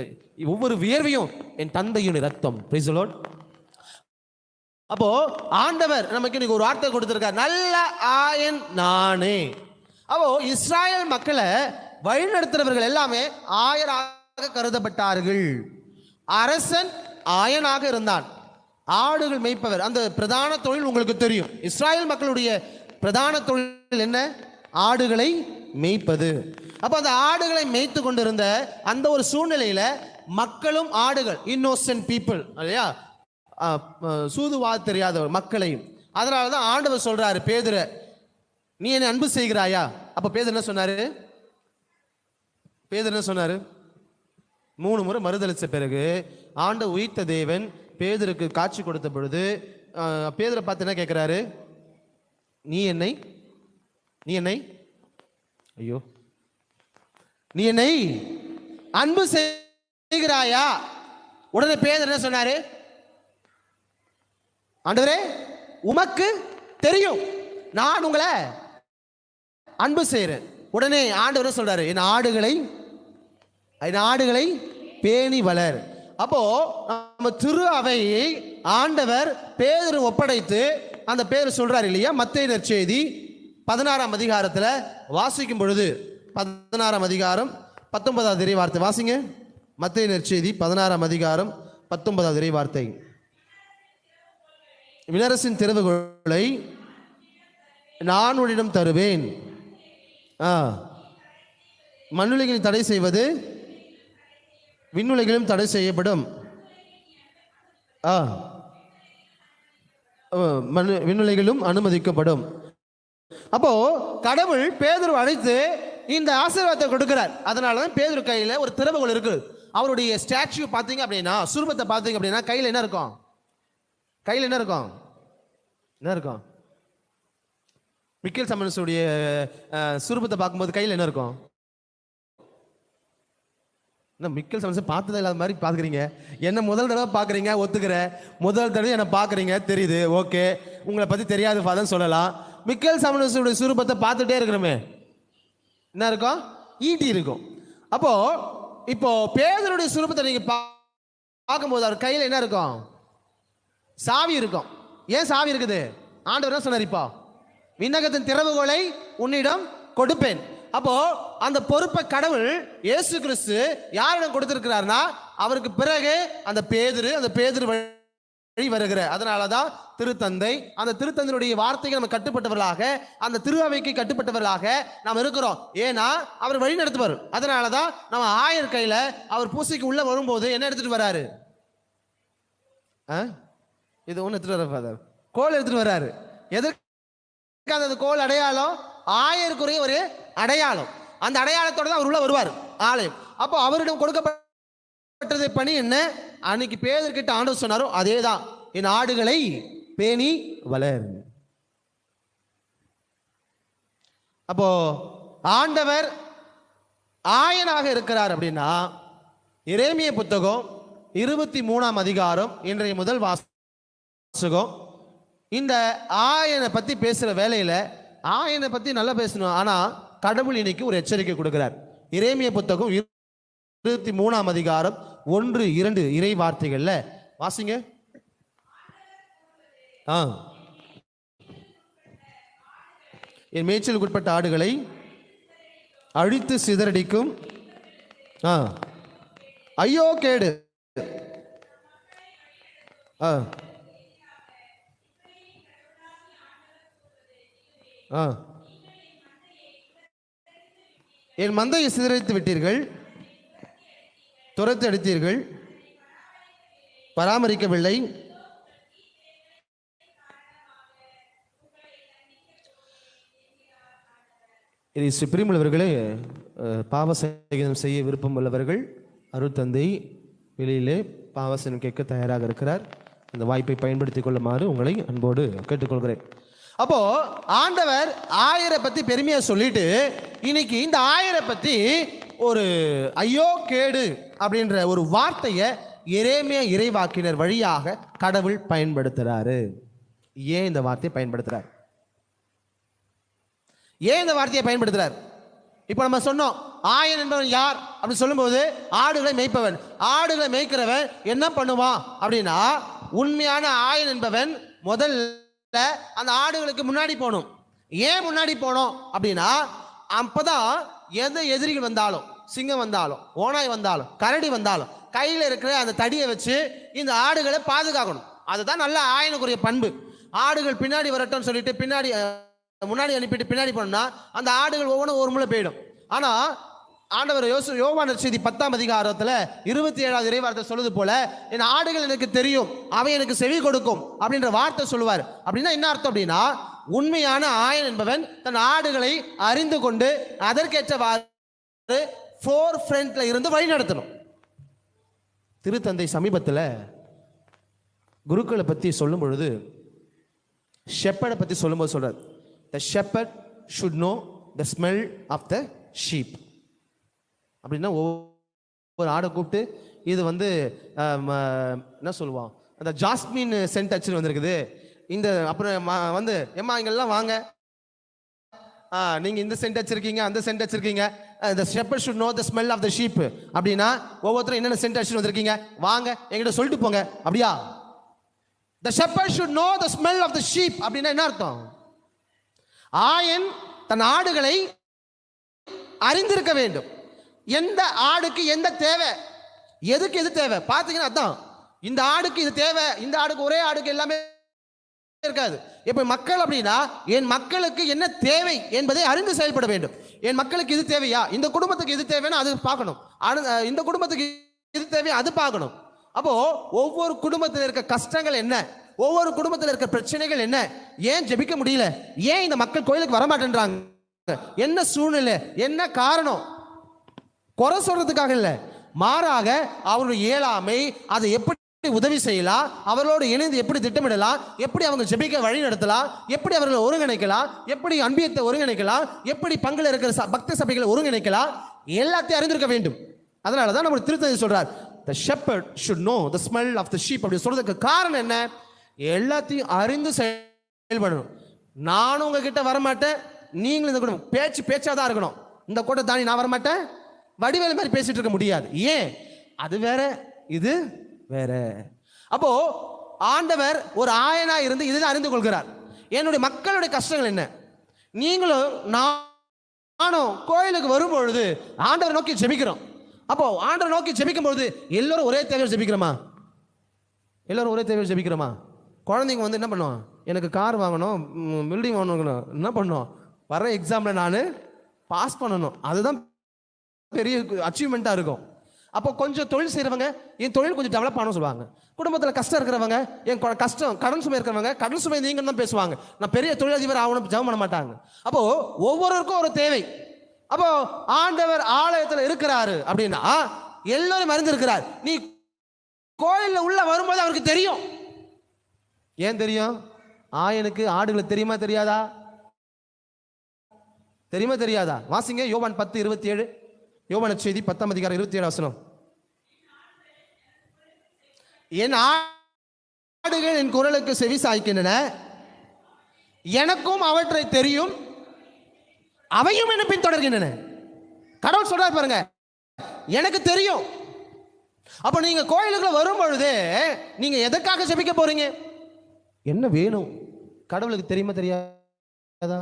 ஒவ்வொரு வியர்வையும் என் தந்தையின் ரத்தம். Praise the Lord. அப்போ ஆண்டவர் நமக்கு இன்னைக்கு ஒரு வார்த்தை கொடுத்திருக்கார், நல்ல ஆயன் நானே. அப்போ இஸ்ராயல் மக்களை வழிநடத்துறவர்கள் எல்லாமே ஆயராக கருதப்பட்டார்கள். அரசன் ஆயனாக இருந்தான், ஆடுகள் மேய்ப்பவர் அந்த பிரதான தொழில் உங்களுக்கு தெரியும். இஸ்ராயல் மக்களுடைய பிரதான தொழில் என்ன? ஆடுகளை மேய்ப்பது. அப்ப அந்த ஆடுகளை மேய்த்து கொண்டிருந்த அந்த ஒரு சூழ்நிலையில மக்களும் ஆடுகள், இன்னோசென்ட் பீப்புள் இல்லையா, சூதுவாது தெரியாதவர் மக்களையும். அதனாலதான் ஆண்டவர் சொல்றாரு பேதுரு, நீ என்னை அன்பு செய்கிறாயா? அப்ப பேதுரு என்ன சொன்னாரு? பேதுரு என்ன சொன்னாரு? 3 முறை மறுதளிச்ச பிறகு ஆண்டவர் உயிர்த்த தேவன் பேதுருக்கு காட்சி கொடுத்த பொழுது பேதுரை பார்த்து என்ன கேட்கிறாரு? நீ என்னை ஐயோ நீ என்னை அன்பு செய்கிறாயா? உடனே பேதுரு என்ன சொன்னாரு? ஆண்டவரே, உமக்கு தெரியும் நான் உங்களை அன்பு செய்கிறேன். உடனே ஆண்டவர் சொல்றாரு, என் ஆடுகளை பேணி வளர். அப்போ நம்ம திரு அவையை ஆண்டவர் பேதுரு ஒப்படைத்து அந்த பேர் சொல்றாரு இல்லையா? மத்தேயு நற்செய்தி 16ஆம் அதிகாரத்துல வாசிக்கும் பொழுது 16ஆம் அதிகாரம் 19வது இறைவார்த்தை வாசிங்க. மத்தேயு நற்செய்தி 16ஆம் அதிகாரம் 19வது இறைவார்த்தை. விண்ணரசின் திறவுகோலை நான் உன்னிடம் தருவேன், மண்ணுலகில் தடை செய்வது விண்ணுலகிலும் தடை செய்யப்படும், விண்ணுலகிலும் அனுமதிக்கப்படும். அப்போ கடவுள் பேதுரு அழைத்து இந்த ஆசீர்வாதத்தை கொடுக்கிறார். அதனாலதான் பேதுரு கையில ஒரு திறவுகோல் இருக்கு. அவருடைய ஸ்டாச்சு பார்த்தீங்க அப்படின்னா, சுரூபத்தை பார்த்தீங்க அப்படின்னா கையில் என்ன இருக்கும்? கையில் என்ன இருக்கும்? என்ன இருக்கும்? மிக்கேல் சமன்ஸுடைய சுரூபத்தை பார்க்கும்போது கையில் என்ன இருக்கும்? என்ன மிக்கேல் சமன்ஸை பார்த்ததே இல்லாத மாதிரி பார்க்குறீங்க. என்ன முதல் தடவை பார்க்குறீங்க, ஒத்துக்கிற. முதல் தடவை என்னை பார்க்குறீங்க, தெரியுது, ஓகே. உங்களை பற்றி தெரியாது ஃபாதர்னு சொல்லலாம். மிக்கேல் சமன்ஸுடைய சுரூபத்தை பார்த்துட்டே இருக்கிறோமே, என்ன இருக்கும்? ஈட்டி இருக்கும். அப்போ இப்போ பேதுருடைய சுரூபத்தை நீங்க பார்க்கும்போது அவர் கையில் என்ன இருக்கும்? சாவி இருக்கும். ஏன் சாவி இருக்குது? ஆண்டவர் என்ன சொன்னார்? இப்போ விண்ணகத்தின் திறவுகோலை உன்னிடம் கொடுப்பேன். அப்போ அந்த பொறுப்பை கடவுள் இயேசு கிறிஸ்து யாரிடம் கொடுத்திருக்கிறார்னா, அவருக்கு பிறகு அந்த பேதுரு வழி வருகிற. அதனாலதான் திருத்தந்தை, அந்த திருத்தந்தையுடைய வார்த்தைக்கு நம்ம கட்டுப்பட்டவர்களாக, அந்த திருஅவைக்கு கட்டுப்பட்டவர்களாக நாம் இருக்கிறோம். ஏன்னா அவர் வழி நடத்துவார். அதனாலதான் நம்ம ஆயர் கையில அவர் பூசைக்கு உள்ள வரும்போது என்ன எடுத்துட்டு வராரு? இது ஒன்று எடுத்துட்டு வர ஃபாதர், கோல் எடுத்துட்டு வர்றாரு. எதற்கு அந்த கோல்? அடையாளம், ஆயருக்குரிய ஒரு அடையாளம். அந்த அடையாளத்தோட தான் அவர் உள்ள வருவார் ஆலயம். அப்போ அவரிடம் கொடுக்கப்பட்டது பணி என்ன? அன்னைக்கு பேதுருக்கிட்ட ஆண்டவர் சொன்னாரோ அதே தான், என் ஆடுகளை பேணி வளர். அப்போ ஆண்டவர் ஆயனாக இருக்கிறார் அப்படின்னா, எரேமியா புத்தகம் 23ஆம் அதிகாரம் இன்றைய முதல் வாசகம். இந்த ஆயனை பத்தி பேசுற வேலையில ஆயனை பத்தி நல்லா பேசணும். ஆனா கடவுள் இன்னைக்கு ஒரு எச்சரிக்கை கொடுக்கிறார். எரேமியா புத்தகம் 23ஆம் அதிகாரம் 1-2 இறை வார்த்தைகள்ல வாசிங்க. என் மேய்ச்சலுக்கு உட்பட்ட ஆடுகளை அழித்து சிதறடிக்கும் ஐயோ கேடு. என் மந்தையை சிதறடித்து விட்டீர்கள், துரத்து அடித்தீர்கள், பராமரிக்கவில்லை. இது சுப்ரீம் உள்ளவர்களே, பாவசேகம் செய்ய விருப்பம் உள்ளவர்கள் அருட்தந்தை வெளியிலே பாவசனம் கேட்க தயாராக இருக்கிறார். இந்த வாய்ப்பை பயன்படுத்திக் கொள்ளுமாறு உங்களை அன்போடு கேட்டுக்கொள்கிறேன். அப்போ ஆண்டவர் ஆயரை பத்தி பெருமையா சொல்லிட்டு இன்னைக்கு இந்த ஆயரை பத்தி ஒரு ஐயோ கேடு அப்படின்ற ஒரு வார்த்தையை எரேமியா இறைவாக்கினர் வழியாக கடவுள் பயன்படுத்துறாரு. ஏன் இந்த வார்த்தையை பயன்படுத்துறார்? ஏன் இந்த வார்த்தையை பயன்படுத்துறார்? இப்போ நம்ம சொன்னோம், ஆயன் என்பவன் யார் அப்படின்னு சொல்லும்போது ஆடுகளை மேய்ப்பவன். ஆடுகளை மேய்க்கிறவன் என்ன பண்ணுவான் அப்படின்னா, உண்மையான ஆயன் என்பவன் முதல்ல அந்த ஆடுகளுக்கு முன்னாடி போகணும். ஏன் முன்னாடி போனோம் அப்படின்னா, அப்பதான் எந்த எதிரிகள் வந்தாலும், சிங்கம் வந்தாலும், ஓனாய் வந்தாலும், கரடி வந்தாலும் கையில் இருக்கிற அந்த தடியை வச்சு இந்த ஆடுகளை பாதுகாக்கணும். அதுதான் நல்ல ஆயனுக்குரிய பண்பு. ஆடுகள் பின்னாடி வரட்டும் சொல்லிட்டு முன்னாடி அனுப்பிட்டு பின்னாடி போனா அந்த ஆடுகள் ஒவ்வொன்றும் ஒரு முறை போயிடும். ஆனா ஆண்டவர் யோவான் நற்செய்தி 10ஆம் அதிகாரத்தில் 27வது இறைவார்த்தை சொல்லுது போல, என் ஆடுகள் எனக்கு தெரியும், அவை எனக்கு செவி கொடுக்கும் அப்படின்ற வார்த்தை சொல்லுவார். அப்படின்னா என்ன அர்த்தம் அப்படின்னா, உண்மையான ஆயன் என்பவன் தன் ஆடுகளை அறிந்து கொண்டு அதற்கேற்றவாறு ஃபோர் ஃப்ரண்ட்ல இருந்து வழி நடத்தணும். திருத்தந்தை சமீபத்தில் குருக்களை பற்றி சொல்லும் பொழுது ஷெப்பர்டை பற்றி சொல்லும்போது சொல்றார், the shepherd should know the smell of the sheep. அப்படின்னா ஒவ்வொரு ஆடை கூப்பிட்டு இது என்ன சொல்லுவான், அந்த ஜாஸ்மின் சென்ட் அச்சு வந்திருக்குது, இந்த அப்புறம் எம்மா இங்கெல்லாம் வாங்க, நீங்க இந்த சென்ட் வச்சிருக்கீங்க, அந்த சென்ட் வச்சிருக்கீங்க, the shepherd should know the smell of the sheep. அப்படின்னா ஒவ்வொருத்தரும் என்னென்ன சென்ட் அச்சு வந்திருக்கீங்க, வாங்க என்கிட்ட சொல்லிட்டு போங்க. அப்படியா? the shepherd should know the smell of the sheep அப்படின்னா என்ன அர்த்தம்? ஆயன் தன் ஆடுகளை அறிந்திருக்க வேண்டும். எந்த ஆடுக்கு எந்த தேவை, எதுக்கு எது தேவை பார்த்தீங்கன்னா அதான், இந்த ஆடுக்கு இது தேவை, இந்த ஆடுக்கு ஒரே ஆடுக்கு எல்லாமே இருக்காது. இப்ப மக்கள் அப்படின்னா என் மக்களுக்கு என்ன தேவை என்பதை அறிந்து செயல்பட வேண்டும். என் மக்களுக்கு இது தேவையா, இந்த குடும்பத்துக்கு இது தேவைன்னா அது பார்க்கணும், இந்த குடும்பத்துக்கு இது தேவையா அது பார்க்கணும். அப்போ ஒவ்வொரு குடும்பத்தில் இருக்க கஷ்டங்கள் என்ன, ஒவ்வொரு குடும்பத்தில் இருக்க பிரச்சனைகள் என்ன, ஏன் ஜெபிக்க முடியல, ஏன் இந்த மக்கள் கோயிலுக்கு வர மாட்டேன்றாங்க, என்ன சூழ்நிலை, என்ன காரணம், குறை சொல்றதுக்காக இல்லை, மாறாக அவருடைய இயலாமை அதை எப்படி உதவி செய்யலாம், அவர்களோடு இணைந்து எப்படி திட்டமிடலாம், எப்படி அவங்க ஜெபிக்க வழி நடத்தலாம், எப்படி அவர்களை ஒருங்கிணைக்கலாம், எப்படி அன்பியத்தை ஒருங்கிணைக்கலாம், எப்படி பங்கில் இருக்கிற பக்த சபைகளை ஒருங்கிணைக்கலாம், எல்லாத்தையும் அறிந்திருக்க வேண்டும். அதனால தான் நம்ம திருத்தந்தை சொல்றார், the shepherd should know the smell of the sheep. அப்படி சொல்றதுக்கு காரணம் என்ன? எல்லாத்தையும் அறிந்து செயல்படணும். நானும் உங்ககிட்ட வரமாட்டேன், நீங்களும் இந்த கூட்டம் பேச்சா தான் இருக்கணும். இந்த கூட்டம் தாண்டி நான் வரமாட்டேன், வடிவேலு மாதிரி பேசிட்டு இருக்க முடியாது. ஏன்? அது வேற, இது வேற. அப்போ ஆண்டவர் ஒரு ஆயனா இருந்து இதுதான் அறிந்து கொள்கிறார். என்னுடைய மக்களுடைய கஷ்டங்கள் என்ன. நீங்களும் நானும் கோயிலுக்கு வரும்பொழுது ஆண்டவர் நோக்கி ஜெபிக்கிறோம். அப்போ ஆண்டவர் நோக்கி ஜெபிக்கும் பொழுது எல்லாரும் ஒரே தேவையில் ஜெபிக்கிறோமா? எல்லாரும் ஒரே தேவையில் ஜெபிக்கிறோமா? குழந்தைங்க வந்து என்ன பண்ணுவோம், எனக்கு கார் வாங்கணும், பில்டிங் வாங்கணும், என்ன பண்ணணும், வர எக்ஸாமில் நான் பாஸ் பண்ணணும், அதுதான் பெரிய அச்சீவ்மெண்ட்டாக இருக்கும். அப்போ கொஞ்சம் தொழில் செய்கிறவங்க என் தொழில் கொஞ்சம் டெவலப் ஆகணும்னு சொல்லுவாங்க. குடும்பத்தில் கஷ்டம் இருக்கிறவங்க என் கஷ்டம் கடன் சுமை இருக்கிறவங்க கடன் சுமை நீங்கள் தான் பேசுவாங்க. நான் பெரிய தொழிலதிபர் ஆகணும் ஜெபம் பண்ண மாட்டாங்க. அப்போ ஒவ்வொருவருக்கும் ஒரு தேவை. அப்போ ஆண்டவர் ஆலயத்தில் இருக்கிறாரு அப்படின்னா எல்லாரும் அறிந்திருக்கிறார். நீ கோயிலில் உள்ள வரும்போது அவருக்கு தெரியும். ஏன் தெரியும்? ஆயனுக்கு ஆடுகளை தெரியுமா தெரியாதா? தெரியுமா தெரியாதா? வாசிங்க யோவான் 10:27. யோவான் செய்தி 10:27. என் ஆடுகள் என் குரலுக்கு செவி சாய்க்கின்றன, எனக்கும் அவற்றை தெரியும், அவையும் என்ன பின்தொடர்கின்றன. கடவுள் சொல்றாரு பாருங்க, எனக்கு தெரியும். அப்ப நீங்க கோயிலுக்குள்ள வரும் பொழுது நீங்க எதற்காக ஜெபிக்க போறீங்க? என்ன வேணும்? கடவுளுக்கு தெரியுமா தெரியாதா?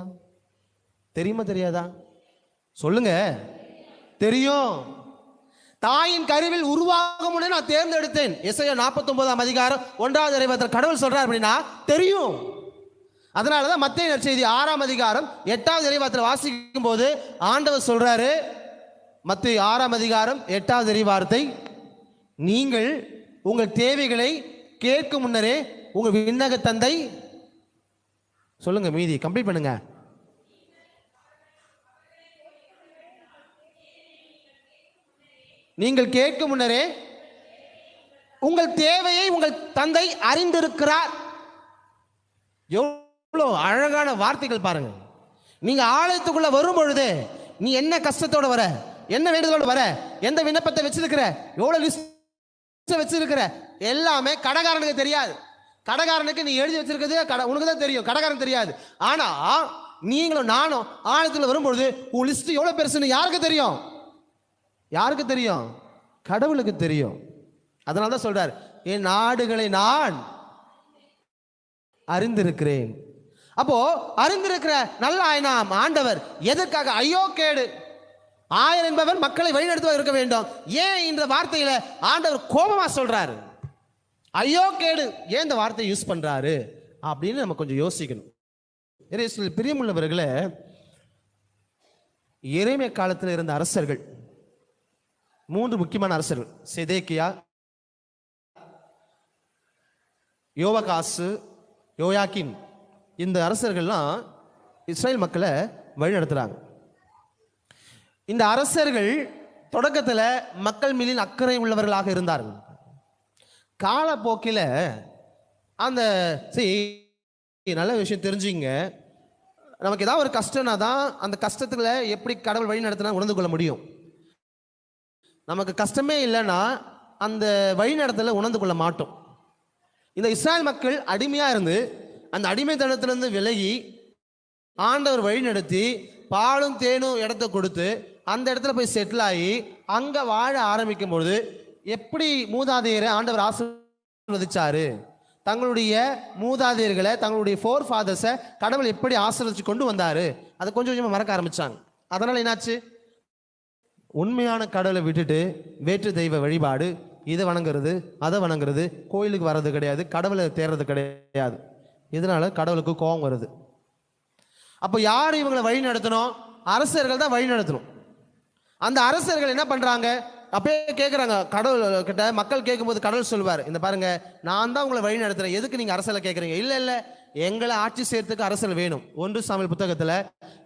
தெரியுமா தெரியாதா? சொல்லுங்க. தெரியும். தாயின் கருவில் உருவாகும் முன்னே நான் தேர்ந்தெடுத்தேன். எசாயா 49:1 இறைவார்த்தை கடவுள் சொல்றார் அப்படின்னா தெரியும். அதனாலதான் மத்தேயு நற்செய்தி 6:8 இறைவார்த்தை வாசிக்கும் போது ஆண்டவர் சொல்றாரு, மத்தேயு 6:8 இறைவார்த்தை, நீங்கள் உங்கள் தேவைகளை கேட்கும் முன்னரே உங்கள் விண்ணக தந்தை, சொல்லுங்க மீதி கம்ப்ளீட் பண்ணுங்க. நீங்கள் கேட்கும் முன்னரே உங்கள் தேவையை உங்கள் தந்தை அறிந்திருக்கிறார். எவ்வளோ அழகான வார்த்தைகள் பாருங்க. நீங்க ஆலயத்துக்குள்ள வரும் பொழுது நீ என்ன கஷ்டத்தோட வர, என்ன வேண்டுதலோட வர, எந்த விண்ணப்பத்தை வச்சிருக்கிற, எவ்வளவு லிஸ்ட் வச்சிருக்கிற, எல்லாமே கடைக்காரனுக்கு தெரியாது. கடைக்காரனுக்கு நீ எழுதி வச்சிருக்கிறது உனக்கு தான் தெரியும், கடைக்காரன் தெரியாது. ஆனா நீங்களும் நானும் ஆலயத்தில் வரும்பொழுது உன் லிஸ்ட் எவ்வளவு பெருசுன்னு யாருக்கு தெரியும்? யாருக்கு தெரியும்? கடவுளுக்கு தெரியும். அதனால தான் சொல்றார், என் ஆடுகளை நான் அறிந்திருக்கிறேன். அப்போ அறிந்திருக்கிற நல்ல ஆயனாம் ஆண்டவர் எதற்காக? ஐயோ கேடு. ஆயர் என்பவர் மக்களை வழிநடத்துவ இருக்க வேண்டும். ஏன் இந்த வார்த்தையில ஆண்டவர் கோபமா சொல்றாரு? ஐயோ கேடு ஏன் இந்த வார்த்தையை யூஸ் பண்றாரு அப்படின்னு நம்ம கொஞ்சம் யோசிக்கணும். பிரியமுள்ளவர்களே, எரேமியா காலத்தில் இருந்த அரசர்கள் 3 முக்கியமான அரசர்கள், செதேக்கியா, யோவாகாசு, யோயாக்கின். இந்த அரசர்கள்லாம் இஸ்ரேல் மக்களை வழிநடத்துறாங்க. இந்த அரசர்கள் தொடக்கத்தில் மக்கள் மீது அக்கறை உள்ளவர்களாக இருந்தார்கள். காலப்போக்கில் அந்த நல்ல விஷயம் தெரிஞ்சுங்க, நமக்கு ஏதாவது ஒரு கஷ்டம்னா தான் அந்த கஷ்டத்தில் எப்படி கடவுள் வழி நடத்தினா உணர்ந்து கொள்ள முடியும். நமக்கு கஷ்டமே இல்லைன்னா அந்த வழி நடத்தலை உணர்ந்து கொள்ள மாட்டோம். இந்த இஸ்ராயல் மக்கள் அடிமையாக இருந்து அந்த அடிமைத்தனத்திலிருந்து விலகி ஆண்டவர் வழி நடத்தி பாலும் தேனும் இடத்த கொடுத்து அந்த இடத்துல போய் செட்டில் ஆகி அங்கே வாழ ஆரம்பிக்கும் பொழுது எப்படி மூதாதையரை ஆண்டவர் ஆசீர்வதிச்சாரு, தங்களுடைய மூதாதையர்களை, தங்களுடைய ஃபோர் ஃபாதர்ஸை கடவுள் எப்படி ஆசீர்வதிச்சு கொண்டு வந்தாரு, அதை கொஞ்சம் கொஞ்சமாக மறக்க ஆரம்பிச்சாங்க. அதனால என்னாச்சு? உண்மையான கடவுளை விட்டுட்டு வேற்று தெய்வ வழிபாடு, இதை வணங்குறது அதை வணங்குறது, கோயிலுக்கு வர்றது கிடையாது, கடவுளை தேர்றது கிடையாது. இதனால கடவுளுக்கு கோபம் வருது. அப்போ யார் இவங்களை வழி நடத்தணும்? அரசர்கள் தான் வழி நடத்தணும். அந்த அரசர்கள் என்ன பண்றாங்க? அப்பயே கேட்குறாங்க கடவுள் கிட்ட. மக்கள் கேட்கும்போது கடவுள் சொல்வார், இந்த பாருங்க, நான் தான் உங்களை வழி நடத்துறேன், எதுக்கு நீங்க அரசலை கேட்குறீங்க? இல்லை இல்லை, எங்களை ஆட்சி செய்யறதுக்கு அரசல் வேணும். 1 சாமுவேல் புத்தகத்தில்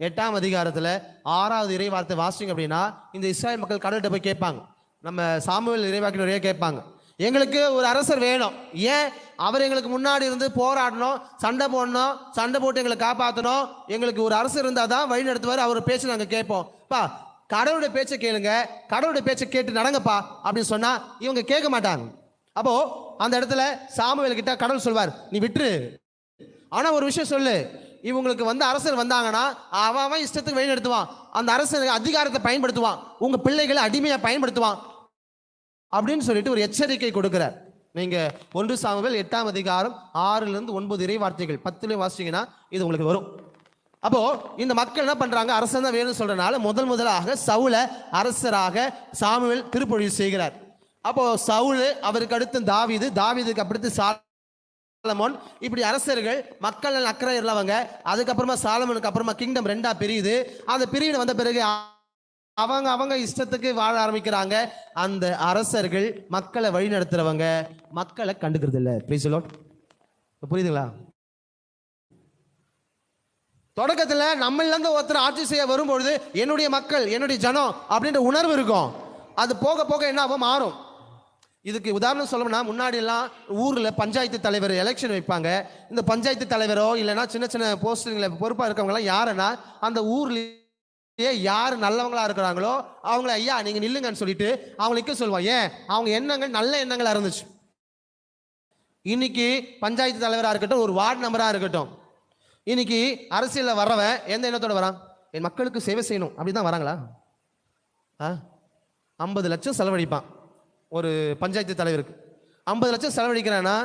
8ஆம் அதிகாரத்தில் 6வது இறை வார்த்தை வாசிங்க அப்படின்னா, இந்த இஸ்ராயல் மக்கள் கடவுள்கிட்ட போய் கேட்பாங்க. நம்ம சாமுவேல் இறைவாக்கினரையே கேட்பாங்க, எங்களுக்கு ஒரு அரசர் வேணும். ஏன்? அவர் எங்களுக்கு முன்னாடி இருந்து போராடணும், சண்டை போடணும், சண்டை போட்டு எங்களை காப்பாற்றணும். எங்களுக்கு ஒரு அரசர் இருந்தால் தான் வழி நடத்துவார். அவர் பேச்சு நாங்கள் கேட்போம். பா, கடவுளுடைய பேச்சை கேளுங்க, கடவுளுடைய பேச்சை கேட்டு நடங்கப்பா அப்படின்னு சொன்னா இவங்க கேட்க மாட்டாங்க. அப்போ அந்த இடத்துல சாமுவேல் கிட்ட கடவுள் சொல்வார், நீ விட்டுரு, ஆனா ஒரு விஷயம் சொல்லு, இவங்களுக்கு வந்து அரசர் வந்தாங்கன்னா அவன் இஷ்டத்துக்கு வழி நடத்துவான், அந்த அரசர் அதிகாரத்தை பயன்படுத்துவான், உங்க பிள்ளைகளை அடிமையா பயன்படுத்துவான் அப்படின்னு சொல்லிட்டு ஒரு எச்சரிக்கை கொடுக்கிறார். நீங்க 1 சாமுவேல் 8ஆம் அதிகாரம் 6-9 இறை வார்த்தைகள் 10 வாசிச்சீங்கன்னா இது உங்களுக்கு வரும். அப்போ இந்த மக்கள் என்ன பண்றாங்க? அரசன் தான் வேணும்னு சொல்றதுனால முதலாக சவுல அரசராக சாமுவேல் திருப்பொழிவு செய்கிறார். அப்போ சவுல், அவருக்கு அடுத்து தாவீது, தாவீதுக்கு அடுத்து சாலமோன், இப்படி அரசர்கள் மக்கள் அக்கறை உள்ளவங்க. அதுக்கப்புறமா சாலமோனுக்கு அப்புறமா கிங்டம் 2ஆ பிரியுது. அந்த பிரிவு வந்த பிறகு அவங்க இஷ்டத்துக்கு வாழ ஆரம்பிக்கிறாங்க. அந்த அரசர்கள் மக்களை வழி நடத்துறவங்க மக்களை கண்டுக்கிறது இல்லை. Praise the Lord. புரியுதுங்களா? தொடக்கத்தில் நம்மளிருந்து ஒருத்தர் ஆட்சி செய்ய வரும்பொழுது என்னுடைய மக்கள், என்னுடைய ஜனம் அப்படின்ற உணர்வு இருக்கும். அது போக போக என்ன ஆகும்? மாறும். இதுக்கு உதாரணம் சொல்லணும்னா, முன்னாடி எல்லாம் ஊர்ல பஞ்சாயத்து தலைவர் எலெக்ஷன் வைப்பாங்க. இந்த பஞ்சாயத்து தலைவரோ இல்லைன்னா சின்ன சின்ன போஸ்டிங்ல பொறுப்பா இருக்கவங்க எல்லாம் யாருன்னா, அந்த ஊர்லயே யார் நல்லவங்களா இருக்கிறாங்களோ அவங்கள ஐயா நீங்க நில்லுங்கன்னு சொல்லிட்டு அவங்களுக்கு சொல்லுவாங்க. ஏன்? அவங்க எண்ணங்கள் நல்ல எண்ணங்களா இருந்துச்சு. இன்னைக்கு பஞ்சாயத்து தலைவரா இருக்கட்டும், ஒரு வார்டு மெம்பரா இருக்கட்டும், இன்னைக்கு அரசியலில் வர்றவன் எந்த எண்ணத்தோட வரான்? என் மக்களுக்கு சேவை செய்யணும் அப்படிதான் வராங்களா? 50 லட்சம் செலவழிப்பான் ஒரு பஞ்சாயத்து தலைவருக்கு. 50 லட்சம் செலவழிக்கிறான்னா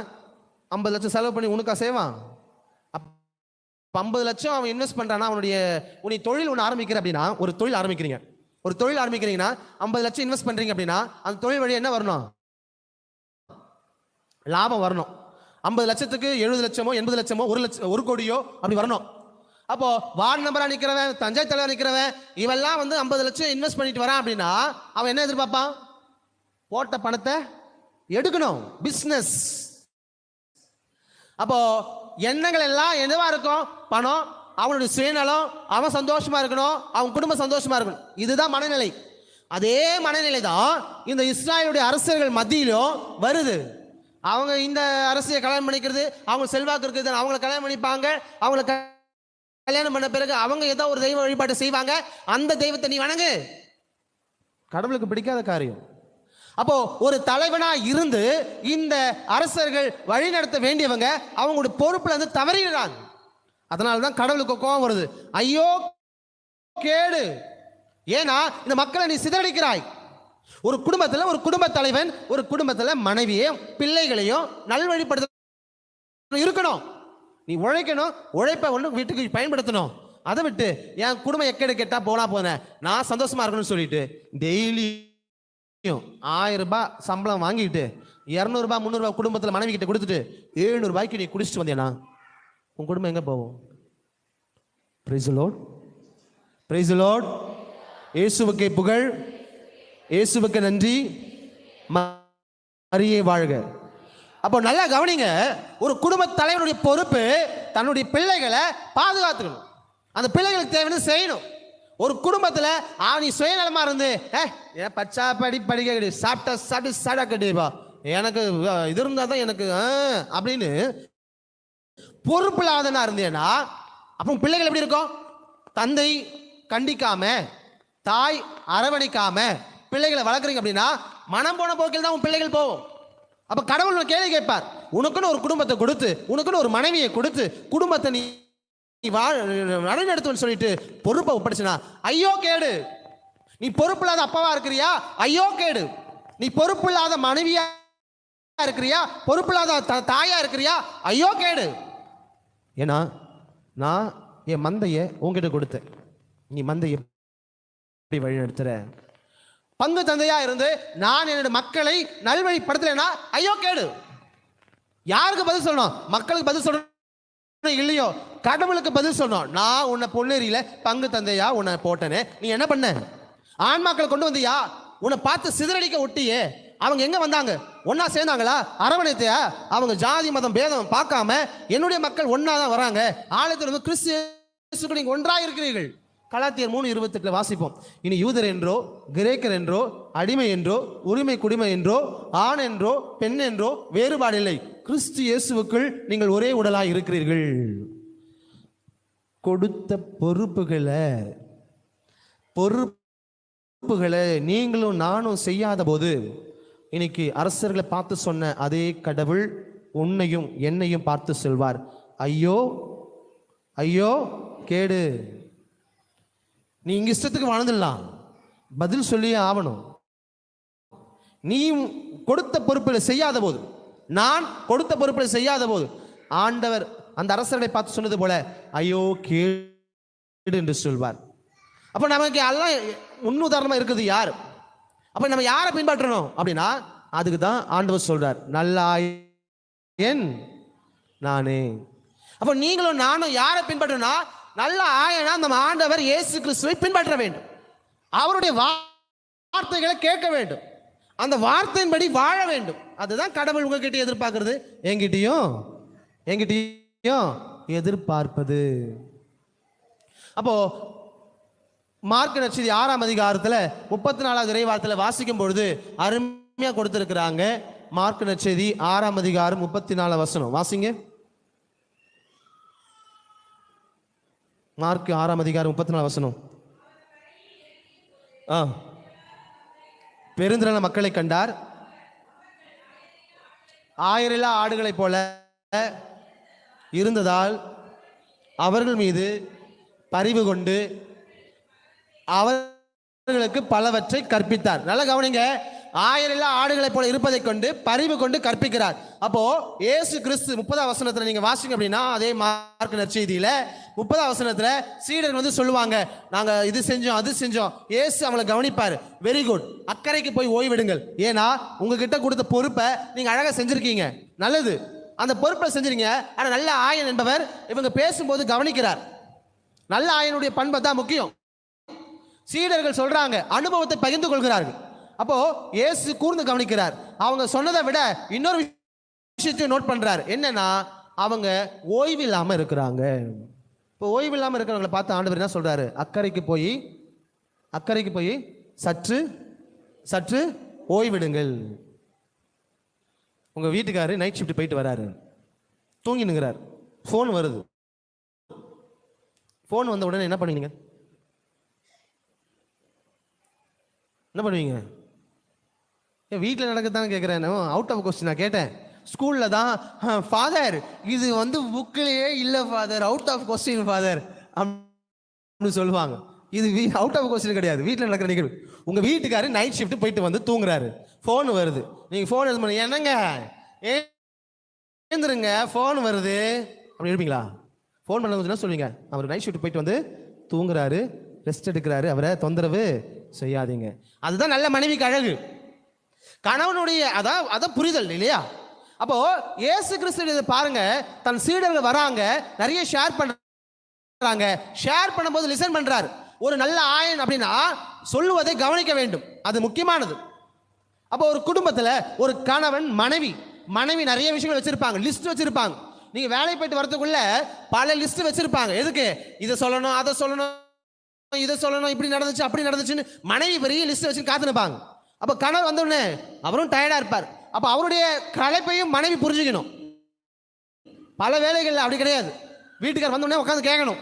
50 லட்சம் செலவு பண்ணி உனக்கா செய்வான்? 50 லட்சம் அவன் இன்வெஸ்ட் பண்றானா? உன்னை தொழில் ஒன்று ஆரம்பிக்கிற அப்படின்னா, ஒரு தொழில் ஆரம்பிக்கிறீங்க, ஒரு தொழில் ஆரம்பிக்கிறீங்கன்னா 50 லட்சம் இன்வெஸ்ட் பண்றீங்க அப்படின்னா அந்த தொழில் வழி என்ன வரணும்? லாபம் வரணும். 50 லட்சத்துக்கு 70 லட்சமோ 80 லட்சமோ 1 கோடியோ அப்படி வரணும். அப்போ வார்டு நம்பரா நிற்கிறவன், பஞ்சாயத்து தலைவர் நிற்கிறவன், இவெல்லாம் வந்து 50 லட்சம் இன்வெஸ்ட் பண்ணிட்டு வரான் அப்படின்னா அவன் என்ன எதிர்பார்ப்பான்? போட்ட பணத்தை எடுக்கணும். பிஸ்னஸ். அப்போ எண்ணங்கள் எல்லாம் என்னவா இருக்கும்? பணம், அவனுடைய சுயநலம், அவன் சந்தோஷமா இருக்கணும், அவன் குடும்பம் சந்தோஷமா இருக்கணும். இதுதான் மனநிலை. அதே மனநிலை தான் இந்த இஸ்ராயலுடைய அரசர்கள் மத்தியிலும் வருது. அவங்க இந்த அரசியை கல்யாணம் பண்ணிக்கிறது, அவங்க செல்வாக்கு இருக்குது, அவங்கள கல்யாணம் பண்ணிப்பாங்க. அவங்கள கல்யாணம் பண்ண பிறகு அவங்க ஏதோ ஒரு தெய்வ வழிபாட்டை செய்வாங்க. அந்த தெய்வத்தை நீ வணங்கு. கடவுளுக்கு பிடிக்காத காரியம். அப்போ ஒரு தலைவனா இருந்து இந்த அரசர்கள் வழி நடத்த வேண்டியவங்க அவங்களுடைய பொறுப்புல இருந்து தவறிடுறாங்க. அதனாலதான் கடவுளுக்கு கோபம் வருது. ஐயோ கேடு! ஏன்னா இந்த மக்களை நீ சிதறடிக்கிறாய். ஒரு குடும்பத்தில் ஒரு குடும்ப தலைவன், ஒரு குடும்பத்தில் மனைவியையும் பிள்ளைகளையும் நல்வழிப்படுத்த இருக்கணும். நீ உழைக்கணும், உழைப்பை ஒன்று வீட்டுக்கு பயன்படுத்தணும். அதை விட்டு என் குடும்பம் எக்கேடு கெட்டா போனா போனேன், நான் சந்தோஷமா இருக்கணும்னு சொல்லிட்டு டெய்லியும் 1000 ரூபாய் சம்பளம் வாங்கிட்டு 200 ரூபாய் 300 ரூபாய் குடும்பத்தில் மனைவி கிட்ட கொடுத்துட்டு 700 ரூபாய்க்கு நீ குடிச்சிட்டு வந்தேனா உன் குடும்பம் எங்க போவோம்? Praise the Lord. Praise the Lord. இயேசுவுக்கே புகழ், இயேசுவுக்கு நன்றி, மரியே வாழ்க. அப்போ நல்லா கவனிங்க, ஒரு குடும்ப தலைவனுடைய பொறுப்பு தன்னுடைய பிள்ளைகளை பாதுகாத்துக்கணும், அந்த பிள்ளைகளுக்கு தேவைன்னு செய்யணும். ஒரு குடும்பத்தில் நீ சுயநலமா இருந்து பச்சா படிக்க கிடையாது, சாப்பிட்டா கிடையாதுப்பா, எனக்கு இது இருந்தால் தான் எனக்கு அப்படின்னு பொறுப்பில்லாதனா இருந்தேன்னா அப்போ பிள்ளைகள் எப்படி இருக்கும்? தந்தை கண்டிக்காம, தாய் அரவணைக்காம பிள்ளைகளை வளர்க்குறீங்க அப்படின்னா மனம் போன போக்கில் தான் உன் பிள்ளைகள் போகும். அப்ப கடவுள் கேள்வி கேட்பார். உனக்குன்னு ஒரு குடும்பத்தை கொடுத்து, உனக்குன்னு ஒரு மனைவியை கொடுத்து, குடும்பத்தை நீ நடத்துன்னு சொல்லிட்டு பொறுப்பை ஒப்படைச்சுனா ஐயோ கேடு. நீ பொறுப்பில்லாத அப்பாவா இருக்கிறியா? ஐயோ கேடு. நீ பொறுப்பில்லாத மனைவியா இருக்கிறியா? பொறுப்பில்லாத தாயா இருக்கிறியா? ஐயோ கேடு. ஏன்னா நான் என் மந்தைய உங்ககிட்ட கொடுத்தேன், நீ மந்தைய எப்படி வழி நடத்துற? பங்கு தந்தையா இருந்து நான் என்னோட மக்களை நல்வழிப்படுத்தலைன்னா ஐயோ கேடு. யாருக்கு பதில் சொல்லணும்? மக்களுக்கு பதில் சொல்லணும் இல்லையோ? கடவுளுக்கு பதில் சொல்லணும். நான் உன்னை பொன்னேரியில பங்கு தந்தையா உன்னை போட்டனே, நீ என்ன பண்ண? ஆன்மாக்களை கொண்டு வந்தியா? உன்னை பார்த்து சிதறடிக்க ஒட்டியே அவங்க எங்க வந்தாங்க? ஒன்னா சேர்ந்தாங்களா? அரவணைத்தையா? அவங்க ஜாதி மதம் பேதம் பார்க்காம என்னுடைய மக்கள் ஒன்னா தான் வராங்க. ஆலயத்தில் கிறிஸ்து நீங்க ஒன்றாக இருக்கிறீர்கள். கலாத்தியர் 3:28 வாசிப்போம். இனி யூதர் என்றோ கிரேக்கர் என்றோ அடிமை என்றோ உரிமை குடிமை என்றோ ஆண் என்றோ பெண் என்றோ வேறுபாடில்லை, கிறிஸ்து இயேசுவுக்குள் நீங்கள் ஒரே உடலாய் இருக்கிறீர்கள். கொடுத்த பொறுப்புகளை நீங்களும் நானும் செய்யாத போது இன்னைக்கு அரசர்களை பார்த்து சொன்ன அதே கடவுள் உன்னையும் என்னையும் பார்த்து சொல்வார், ஐயோ ஐயோ கேடு. நீ இங்க இஷ்டத்துக்கு வாழ்ந்துடலாம், பதில் சொல்லியே ஆகணும். நீ கொடுத்த பொறுப்புகளை செய்யாத போது, நான் கொடுத்த பொறுப்புகளை செய்யாத போது ஆண்டவர் அந்த அரசர்களை பார்த்து சொன்னது போல ஐயோ கேடு என்று சொல்வார். அப்ப நமக்கு எல்லாம் முன்னுதாரணமா இருக்குது யார்? அப்ப நம்ம யாரை பின்பற்றணும் அப்படின்னா அதுக்கு தான் ஆண்டவர் சொல்றார், நல்ல ஆயன் நானே. அப்ப நீங்களும் நானும் யாரை பின்பற்றணும்னா நல்ல ஆயனா நம்ம ஆண்டவர் இயேசு கிறிஸ்துவை பின்பற்ற வேண்டும். அவருடைய வார்த்தைகளை கேட்க வேண்டும், அந்த வார்த்தையின்படி வாழ வேண்டும். அதுதான் கடவுள் உங்ககிட்ட எதிர்பார்க்கிறது, என்கிட்டயும் எதிர்பார்ப்பது. அப்போ மார்க் நற்செய்தி 6ஆம் அதிகாரத்தில் 34வது இறைவார்த்தையில் வாசிக்கும் பொழுது அருமையா கொடுத்திருக்கிறாங்க. மார்க் நற்செய்தி 6ஆம் அதிகாரம் 34 வசனம் வாசிங்க. மார்க் 6ஆம் அதிகாரம் 34 வசனம். பெருந்திரளான மக்களை கண்டார், ஆயிரமில்லா ஆடுகளைப் போல இருந்ததால் அவர்கள் மீது பரிவு கொண்டு அவர்களுக்கு பலவற்றை கற்பித்தார். நல்ல கவனிங்க, ஆயிரமில்லா ஆடுகளைப் போல இருப்பதை கொண்டு பரிவு கொண்டு கற்பிக்கிறார். அப்போ இயேசு கிறிஸ்து 30ஆம் வசனத்துல நீங்க வாசிங்க அப்படின்னா, அதே மார்க் நற்செய்தியில 30ஆம் வசனத்துல சீடர்கள் வந்து சொல்லுவாங்க, நாங்க இது செஞ்சோம் அது செஞ்சோம். இயேசு அவங்களை கவனிப்பார், வெரி குட், அக்கறைக்கு போய் ஓய்விடுங்கள், ஏன்னா உங்ககிட்ட கொடுத்த பொறுப்பை நீங்க அழகா செஞ்சிருக்கீங்க, நல்லது, அந்த பொறுப்பை செஞ்சிருங்க. ஆனா நல்ல ஆயன் என்பவர் இவங்க பேசும்போது கவனிக்கிறார். நல்ல ஆயனுடைய பண்பை தான் முக்கியம். சீடர்கள் சொல்றாங்க, அனுபவத்தை பகிர்ந்து கொள்கிறார்கள். அப்போ இயேசு கூர்ந்து கவனிக்கிறார். அவங்க சொன்னதை விட இன்னொரு விஷயத்தையும் நோட் பண்றாரு, என்னன்னா அவங்க ஓய்வு இல்லாம இருக்கிறாங்க. இப்போ ஓய்வு இல்லாம இருக்கிறவங்களை பார்த்து ஆண்டவர் என்ன சொல்றாரு, அக்கறைக்கு போய் சற்று சற்று ஓய்விடுங்கள். உங்க வீட்டுக்காரரு நைட் ஷிஃப்ட் போயிட்டு வராரு, தூங்கினுங்கிறார், ஃபோன் வருது. ஃபோன் வந்த உடனே என்ன பண்ணுவீங்க? என்ன பண்ணுவீங்க? வீட்டில் நடக்கத்தானே கேட்குறேன், அவுட் ஆஃப் கொஸ்டின் நான் கேட்டேன். ஸ்கூலில் தான் ஃபாதர் இது வந்து புக்கிலேயே இல்லை father, out of question father அப்படின்னு சொல்லுவாங்க. இது அவுட் ஆஃப் கொஸ்டின் கிடையாது, வீட்டில் நடக்கிற நிகழ்வு. உங்கள் வீட்டுக்காரர் நைட் ஷிஃப்ட் போயிட்டு வந்து தூங்குறாரு, ஃபோன் வருது, நீங்கள் ஃபோன் எடுத்து பண்ணி என்னங்க ஏந்துருங்க ஃபோன் வருது அப்படி எடுப்பீங்களா? ஃபோன் பண்ண சொல்லுவீங்க, அவர் நைட் ஷிஃப்ட் போயிட்டு வந்து தூங்குறாரு, ரெஸ்ட் எடுக்கிறாரு, அவரை தொந்தரவு செய்யாதீங்க. அதுதான் நல்ல மனைவிக்கு அழகு, கணவனுடைய அதான் புரிதல் இல்லையா? அப்போ இயேசு கிறிஸ்து பாருங்க, தன் சீடர்கள் வராங்க, நிறைய ஷேர் பண்றாங்க, ஷேர் பண்ணும்போது லிசன் பண்றாரு. ஒரு நல்ல ஆயன் அப்படின்னா சொல்லுவதை கவனிக்க வேண்டும், அது முக்கியமானது. அப்போ ஒரு குடும்பத்துல ஒரு கணவன் மனைவி நிறைய விஷயங்கள் வச்சிருப்பாங்க, லிஸ்ட் வச்சிருப்பாங்க. நீங்க வேலை போயிட்டு வரதுக்குள்ள பல லிஸ்ட் வச்சிருப்பாங்க. எதுக்கு? இதை சொல்லணும், அதை சொல்லணும், இதை சொல்லணும், இப்படி நடந்துச்சு அப்படி நடந்துச்சுன்னு மனைவி பெரிய லிஸ்ட் வச்சு காத்துனுப்பாங்க. அப்ப கணவர் வந்த உடனே அவரும் டயர்டா இருப்பார். அப்ப அவருடைய களைப்பையும் மனைவி புரிஞ்சுக்கணும். பல வேலைகள் அப்படி கிடையாது, வீட்டுக்கார் வந்த உடனே உட்காந்து கேட்கணும்.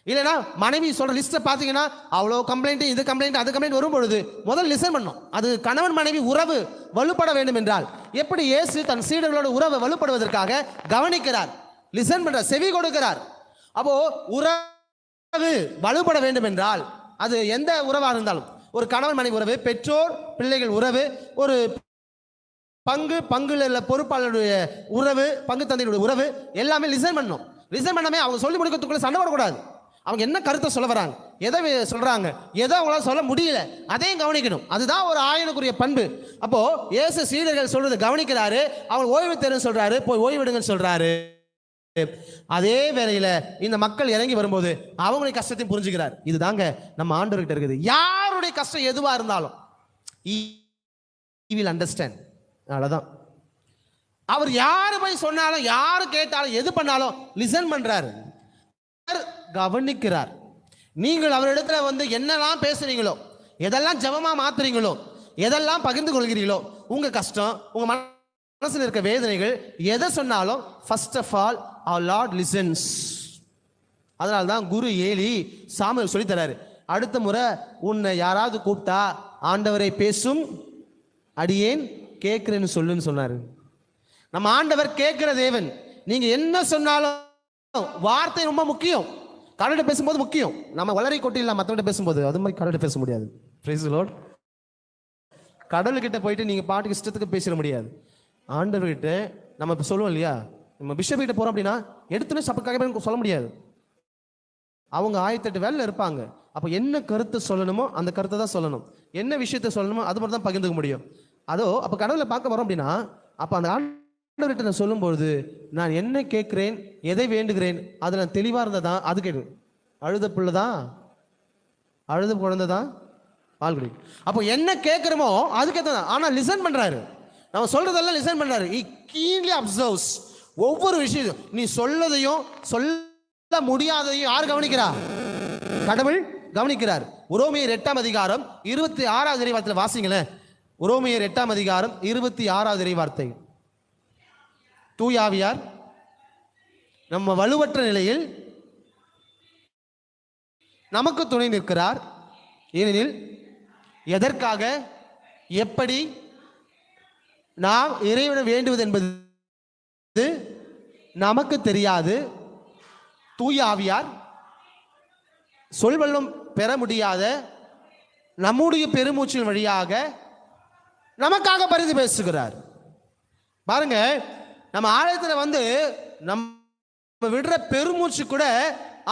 இல்லைன்னா மனைவி சொல்ற லிஸ்ட்டை பார்த்தீங்கன்னா அவ்வளோ கம்ப்ளைண்ட், இது கம்ப்ளைண்ட், அது கம்ப்ளைண்ட் வரும் பொழுது முதல் லிசன் பண்ணும். அது கணவன் மனைவி உறவு வலுப்பட வேண்டும் என்றால் எப்படி இயேசு தன் சீடர்களோட உறவை வலுப்படுவதற்காக கவனிக்கிறார், லிசன் பண்றார், செவி கொடுக்கிறார். அப்போ உறவு வலுப்பட வேண்டும் என்றால் அது எந்த உறவாக இருந்தாலும், ஒரு கணவன் மனைவி உறவு, பெற்றோர் பிள்ளைகள் உறவு, ஒரு பங்குல பொறுப்பாளருடைய உறவு, பங்கு தந்தையுடைய உறவு, எல்லாமே லிசன் பண்ணணும். லிசன் பண்ணாமே அவங்க சொல்லி முடிக்கிறதுக்குள்ள சண்டை போடக்கூடாது. அவங்க என்ன கருத்தை சொல்ல வராங்க, எதை சொல்றாங்க, எதை அவங்களால சொல்ல முடியல, அதையும் கவனிக்கணும். அதுதான் ஒரு ஆயனுக்குரிய பண்பு. அப்போ இயேசு சீடர்கள் சொல்றது கவனிக்கிறாரு, அவங்க ஓய்வு தேர்வு சொல்றாரு, போய் ஓய்விடுங்கன்னு சொல்றாரு. அதே வேளையில இந்த மக்கள் இறங்கி வரும்போது அவங்களுடைய கஷ்டத்தையும் புரிஞ்சுக்கிறார். இதுதாங்க நம்ம ஆண்டவர்கிட்ட இருக்குது. யாருடைய கஷ்டம் எதுவா இருந்தாலும் he will understand. அவ்வளவுதான். அவர் யாரு போய் சொன்னாலும், யாரு கேட்டாலும், எது பண்ணாலும் லிசன் பண்றாரு, கவனிக்கிறார். நீங்கள் அவரிடத்துல வந்து என்னெல்லாம் பேசுறீங்களோ, எதெல்லாம் ஜெபமா மாத்துறீங்களோ, எதெல்லாம் பகிர்ந்து கொள்கிறீங்களோ, உங்க கஷ்டம், உங்க மனசுல இருக்க வேதனைகள் எதை சொன்னாலும் first of all our Lord listens. அதனால தான் குரு ஏலி சாமுவேல் சொல்லி தராரு, அடுத்த முறை உன்னை யாராவது கூப்பிட்டா ஆண்டவரை பேசும் அடியேன் கேட்கிறேன்னு சொல்லுன்னு சொன்னாரு. நம்ம ஆண்டவர் கேட்கிற தேவன். நீங்க என்ன சொன்னாலும் வார்த்தை ரொம்ப முக்கியம். கடவுள்கிட்ட பேசும்போது முக்கியம். நம்ம வளரை கொட்டிடலாம் மற்றவங்கிட்ட பேசும்போது, அது மாதிரி கடவுள்கிட்ட பேச முடியாது. Praise the Lord. கடவுள்கிட்ட போயிட்டு நீங்க பாட்டுக்கு இஷ்டத்துக்கு பேச முடியாது. ஆண்டவர்கிட்ட நம்ம இப்போ சொல்லுவோம் இல்லையா, நம்ம பிஷப் கிட்ட போறோம் அப்படின்னா எடுத்துன்னு சப்பக்காக சொல்ல முடியாது. அவங்க 1008 வேலையில் இருப்பாங்க. அப்போ என்ன கருத்தை சொல்லணுமோ அந்த கருத்தை தான் சொல்லணும். என்ன விஷயத்த சொல்லணுமோ அது மட்டும் தான் பகிர்ந்துக்க முடியும். அதோ அப்போ கடவுளை பார்க்க வரோம் அப்படின்னா, அப்போ அந்த ஆண்டவர்கிட்ட நான் சொல்லும்போது நான் என்ன கேட்குறேன், எதை வேண்டுகிறேன், அது நான் தெளிவாக இருந்ததான் அது கேட்கு. அழுத பிள்ளை தான், அழுத குழந்தை தான் பால் குடி. அப்போ என்ன கேட்குறோமோ அதுக்கேற்ற தான். ஆனால் லிசன் பண்ணுறாரு, நம்ம சொல்றதெல்லாம் லிசன் பண்ணுறாரு. he keenly observes ஒவ்வொரு விஷயம். நீ சொல்லதையும் சொல்ல முடியாததையும் யார் கவனிக்கிறா? கடவுள் கவனிக்கிறார். உரோமையர் 8ஆம் அதிகாரம் 26வது இறைவார்த்தையில் வாசிங்களேன். உரோமையர் 8ஆம் அதிகாரம் 26வது இறைவார்த்தை. தூயாவியார் நம்ம வலுவற்ற நிலையில் நமக்கு துணை நிற்கிறார். ஏனெனில் எதற்காக எப்படி நாம் இறைவனை வேண்டுவது என்பது நமக்கு தெரியாது. தூயாவியார் சொல்வல்லம் பெற முடியாத நம்முடைய பெருமூச்சின் வழியாக நமக்காக பரிந்து பேசுகிறார். பாருங்க, நம்ம ஆலயத்தில் வந்து நம்ம விடுற பெருமூச்சு கூட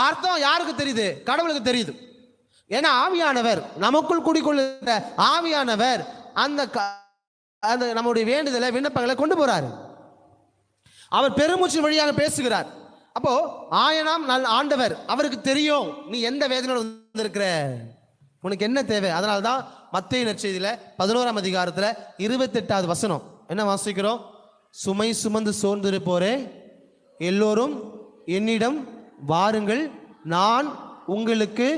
அர்த்தம் யாருக்கு தெரியுது? கடவுளுக்கு தெரியுது. ஏன்னா ஆவியானவர் நமக்குள் குடிக்கொள்ளுகிற ஆவியானவர் அந்த நம்முடைய வேண்டுதலை விண்ணப்பங்களை கொண்டு போறாரு. அவர் பெருமூச்சு வழியாக பேசுகிறார். அப்போ ஆயனாம் நல்ல ஆண்டவர் அவருக்கு தெரியும் நீ எந்த வேதனையோட வந்திருக்கிற, உனக்கு என்ன தேவை. அதனால தான் மத்தேயு நற்செய்தியில 11ஆம் அதிகாரத்தில் 28வது வசனம் என்ன வாசிக்கிறோம்? சுமை சுமந்து சோர்ந்திருப்போரே எல்லோரும் என்னிடம் வாருங்கள், நான் உங்களுக்கு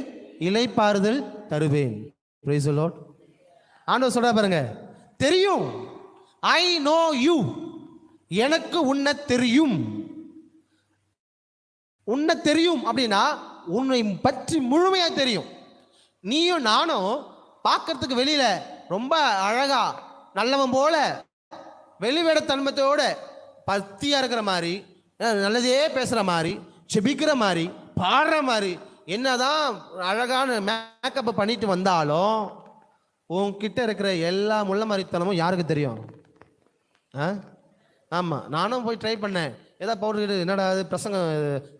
இளைப்பாறுதல் தருவேன். Praise the Lord. ஆண்டவர் சொல்ற பாருங்க, தெரியும். ஐ நோ யூ, எனக்கு உன்னை தெரியும். உன்னை தெரியும் அப்படின்னா உன்னை பற்றி முழுமையாக தெரியும். நீயும் நானும் பார்க்கறதுக்கு வெளியில ரொம்ப அழகா நல்லவன் போல வெளிவேடத்தன்மத்தோட பக்தியா இருக்கிற மாதிரி, நல்லதே பேசுற மாதிரி, செபிக்கிற மாதிரி, பாடுற மாதிரி, என்னதான் அழகான மேக்கப் பண்ணிட்டு வந்தாலும் உன்கிட்ட இருக்கிற எல்லா முள்ள மாதிரித்தனமும் யாருக்கு தெரியும்? ஆமாம், நானும் போய் ட்ரை பண்ணேன். ஏதாவது பவுடர் என்னடா அது பிரசங்க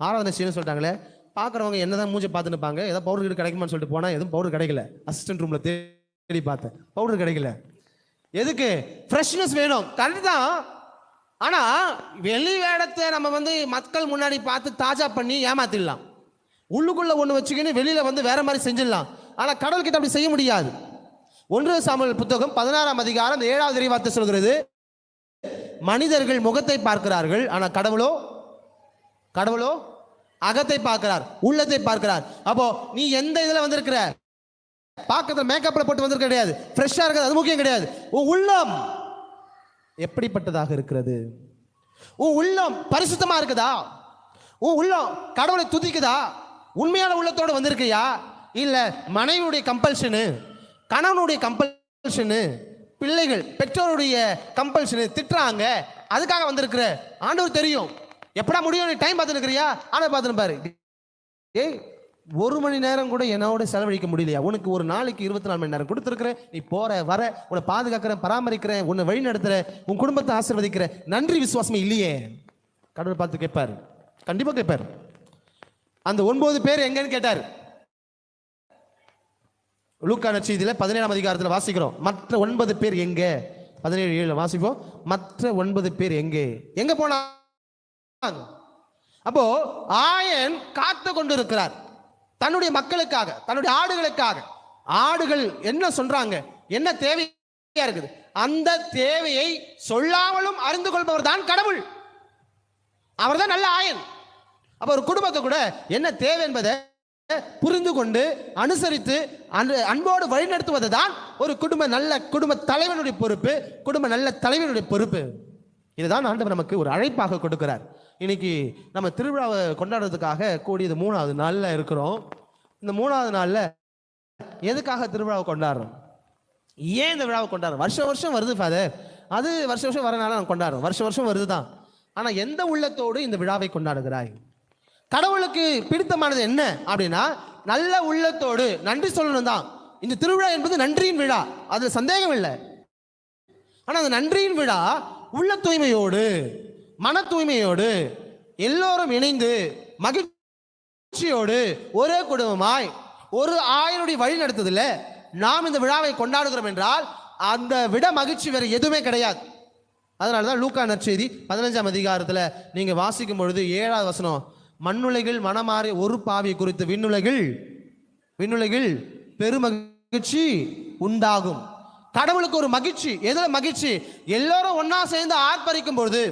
ஆராதனை செய்யணும்னு சொல்லிட்டாங்களே, பார்க்குறவங்க என்ன தான் மூஞ்சி பார்த்துன்னு இருப்பாங்க. ஏதாவது பவுடர் கிடைக்குமான்னு சொல்லிட்டு போனால் எதுவும் பவுடர் கிடைக்கல. அசிஸ்டன்ட் ரூமில் தேடி பார்த்தேன், பவுடர் கிடைக்கல. எதுக்கு? ஃப்ரெஷ்னஸ் வேணும், கரெக்ட் தான். ஆனால் வெளி வேடத்தை நம்ம வந்து மக்கள் முன்னாடி பார்த்து தாஜா பண்ணி ஏமாத்திடலாம். உள்ளுக்குள்ளே ஒன்று வச்சுக்கின்னு வெளியில் வந்து வேற மாதிரி செஞ்சிடலாம். ஆனால் கடவுள்கிட்ட அப்படி செய்ய முடியாது. 1 சாமுவேல் புத்தகம் 16ஆம் அதிகாரம் 7வது இறைவார்த்தை சொல்கிறது, மனிதர்கள் முகத்தை பார்க்கிறார்கள், ஆனால் கடவுளோ அகத்தை பார்க்கிறார், உள்ளத்தை பார்க்கிறார். அப்போ நீ எந்த இதில் வந்திருக்கிற? பார்க்கறது மேக்கப்ல போட்டு வந்திருக்க கிடையாது, ஃப்ரெஷ்ஷாக இருக்கிறது அது முக்கியம் கிடையாது. உன் உள்ளம் எப்படிப்பட்டதாக இருக்கிறது? உன் உள்ளம் பரிசுத்தமா இருக்குதா? உன் உள்ளம் கடவுளை துதிக்குதா? உண்மையான உள்ளத்தோடு வந்திருக்கியா? இல்ல மனைவியுடைய கம்பல்ஷனு, கணவனுடைய கம்பல்ஷனு, பிள்ளைகள் பெற்றோருடைய கம்பல்ஷனு, திட்டுறாங்க அதுக்காக வந்திருக்கிற? ஆண்டவர் தெரியும். எப்படா முடியும் டைம் பார்த்துருக்கிறியா? ஆனால் பார்த்துன்னு பாரு, ஏய் 1 மணி நேரம் கூட என்னோட செலவழிக்க முடியலையா? உனக்கு ஒரு நாளைக்கு 24 மணி நேரம் கொடுத்துருக்குறேன். நீ போற வர, உன்னை பாதுகாக்கிறேன், பராமரிக்கிறேன், உன்னை வழி நடத்துறேன், உன் குடும்பத்தை ஆசீர்வதிக்கிறேன். நன்றி விசுவாசமே இல்லையே? கடவுள் பார்த்து கேட்பாரு, கண்டிப்பா கேட்பாரு. அந்த 9 பேர் எங்கன்னு கேட்டார். லூக்கா நற்செய்தியில 17ஆம் அதிகாரத்தில் வாசிக்கிறோம், மற்ற 9 பேர் எங்க? 17:7 வாசிப்போம். மற்ற 9 பேர் எங்க போனாங்க? அப்போ ஆயன் காத்து கொண்டு இருக்கிறார் தன்னுடைய மக்களுக்காக, தன்னுடைய ஆடுகளுக்காக. ஆடுகள் என்ன சொல்றாங்க, என்ன தேவையா இருக்குது, அந்த தேவையை சொல்லாமலும் அறிந்து கொள்பவர் தான் கடவுள். அவர் தான் நல்ல ஆயன். அப்ப ஒரு குடும்பத்தை கூட என்ன தேவை என்பதை புரிந்து கொண்டு அனுசரித்து அன்போடு வழிநடத்துவது தான் ஒரு நல்ல குடும்ப தலைவனுடைய பொறுப்பு, நல்ல தலைவனுடைய பொறுப்பு. இதுதான் ஆண்டவர் நமக்கு ஒரு அழைப்பாக கொடுக்கிறார். இன்னைக்கு நம்ம திருவிழாவை கொண்டாடுறதுக்காக கூடியது 3வது நாளில் இருக்கிறோம். இந்த 3வது நாளில் எதுக்காக திருவிழாவை கொண்டாடுறோம்? ஏன் இந்த விழாவை கொண்டாடுறோம்? வருஷம் வருது ஃபாதர், அது வருஷம் வரனால நான் கொண்டாடுறோம். வருஷம் வருது தான். ஆனால் எந்த உள்ளத்தோடு இந்த விழாவை கொண்டாடுகிறாய்? கடவுளுக்கு பிடித்தமானது என்ன அப்படின்னா நல்ல உள்ளத்தோடு நன்றி சொல்லணும் தான். இந்த திருவிழா என்பது நன்றியின் விழா, அதில் சந்தேகம் இல்லை. ஆனால் அந்த நன்றியின் விழா உள்ள தூய்மையோடு, மன தூய்மையோடு, எல்லோரும் இணைந்து மகிழ்ச்சியோடு ஒரே குடும்பமாய் ஒரு ஆயனுடைய வழி நடத்துதில்ல நாம் இந்த விழாவை கொண்டாடுகிறோம் என்றால் அந்த விட மகிழ்ச்சி வேறு எதுவுமே கிடையாது. அதனால தான் லூக்கா நற்செய்தி 15ஆம் அதிகாரத்தில் நீங்கள் வாசிக்கும் பொழுது 7வது வசனம், மண்ணுலகில் மனமாறி ஒரு பாவி குறித்து விண்ணுலகில் பெருமகிழ்ச்சி உண்டாகும். கடவுளுக்கு ஒரு மகிழ்ச்சி. எதில் மகிழ்ச்சி? எல்லோரும் ஒன்னா சேர்ந்து ஆர்ப்பரிக்கும் பொழுது,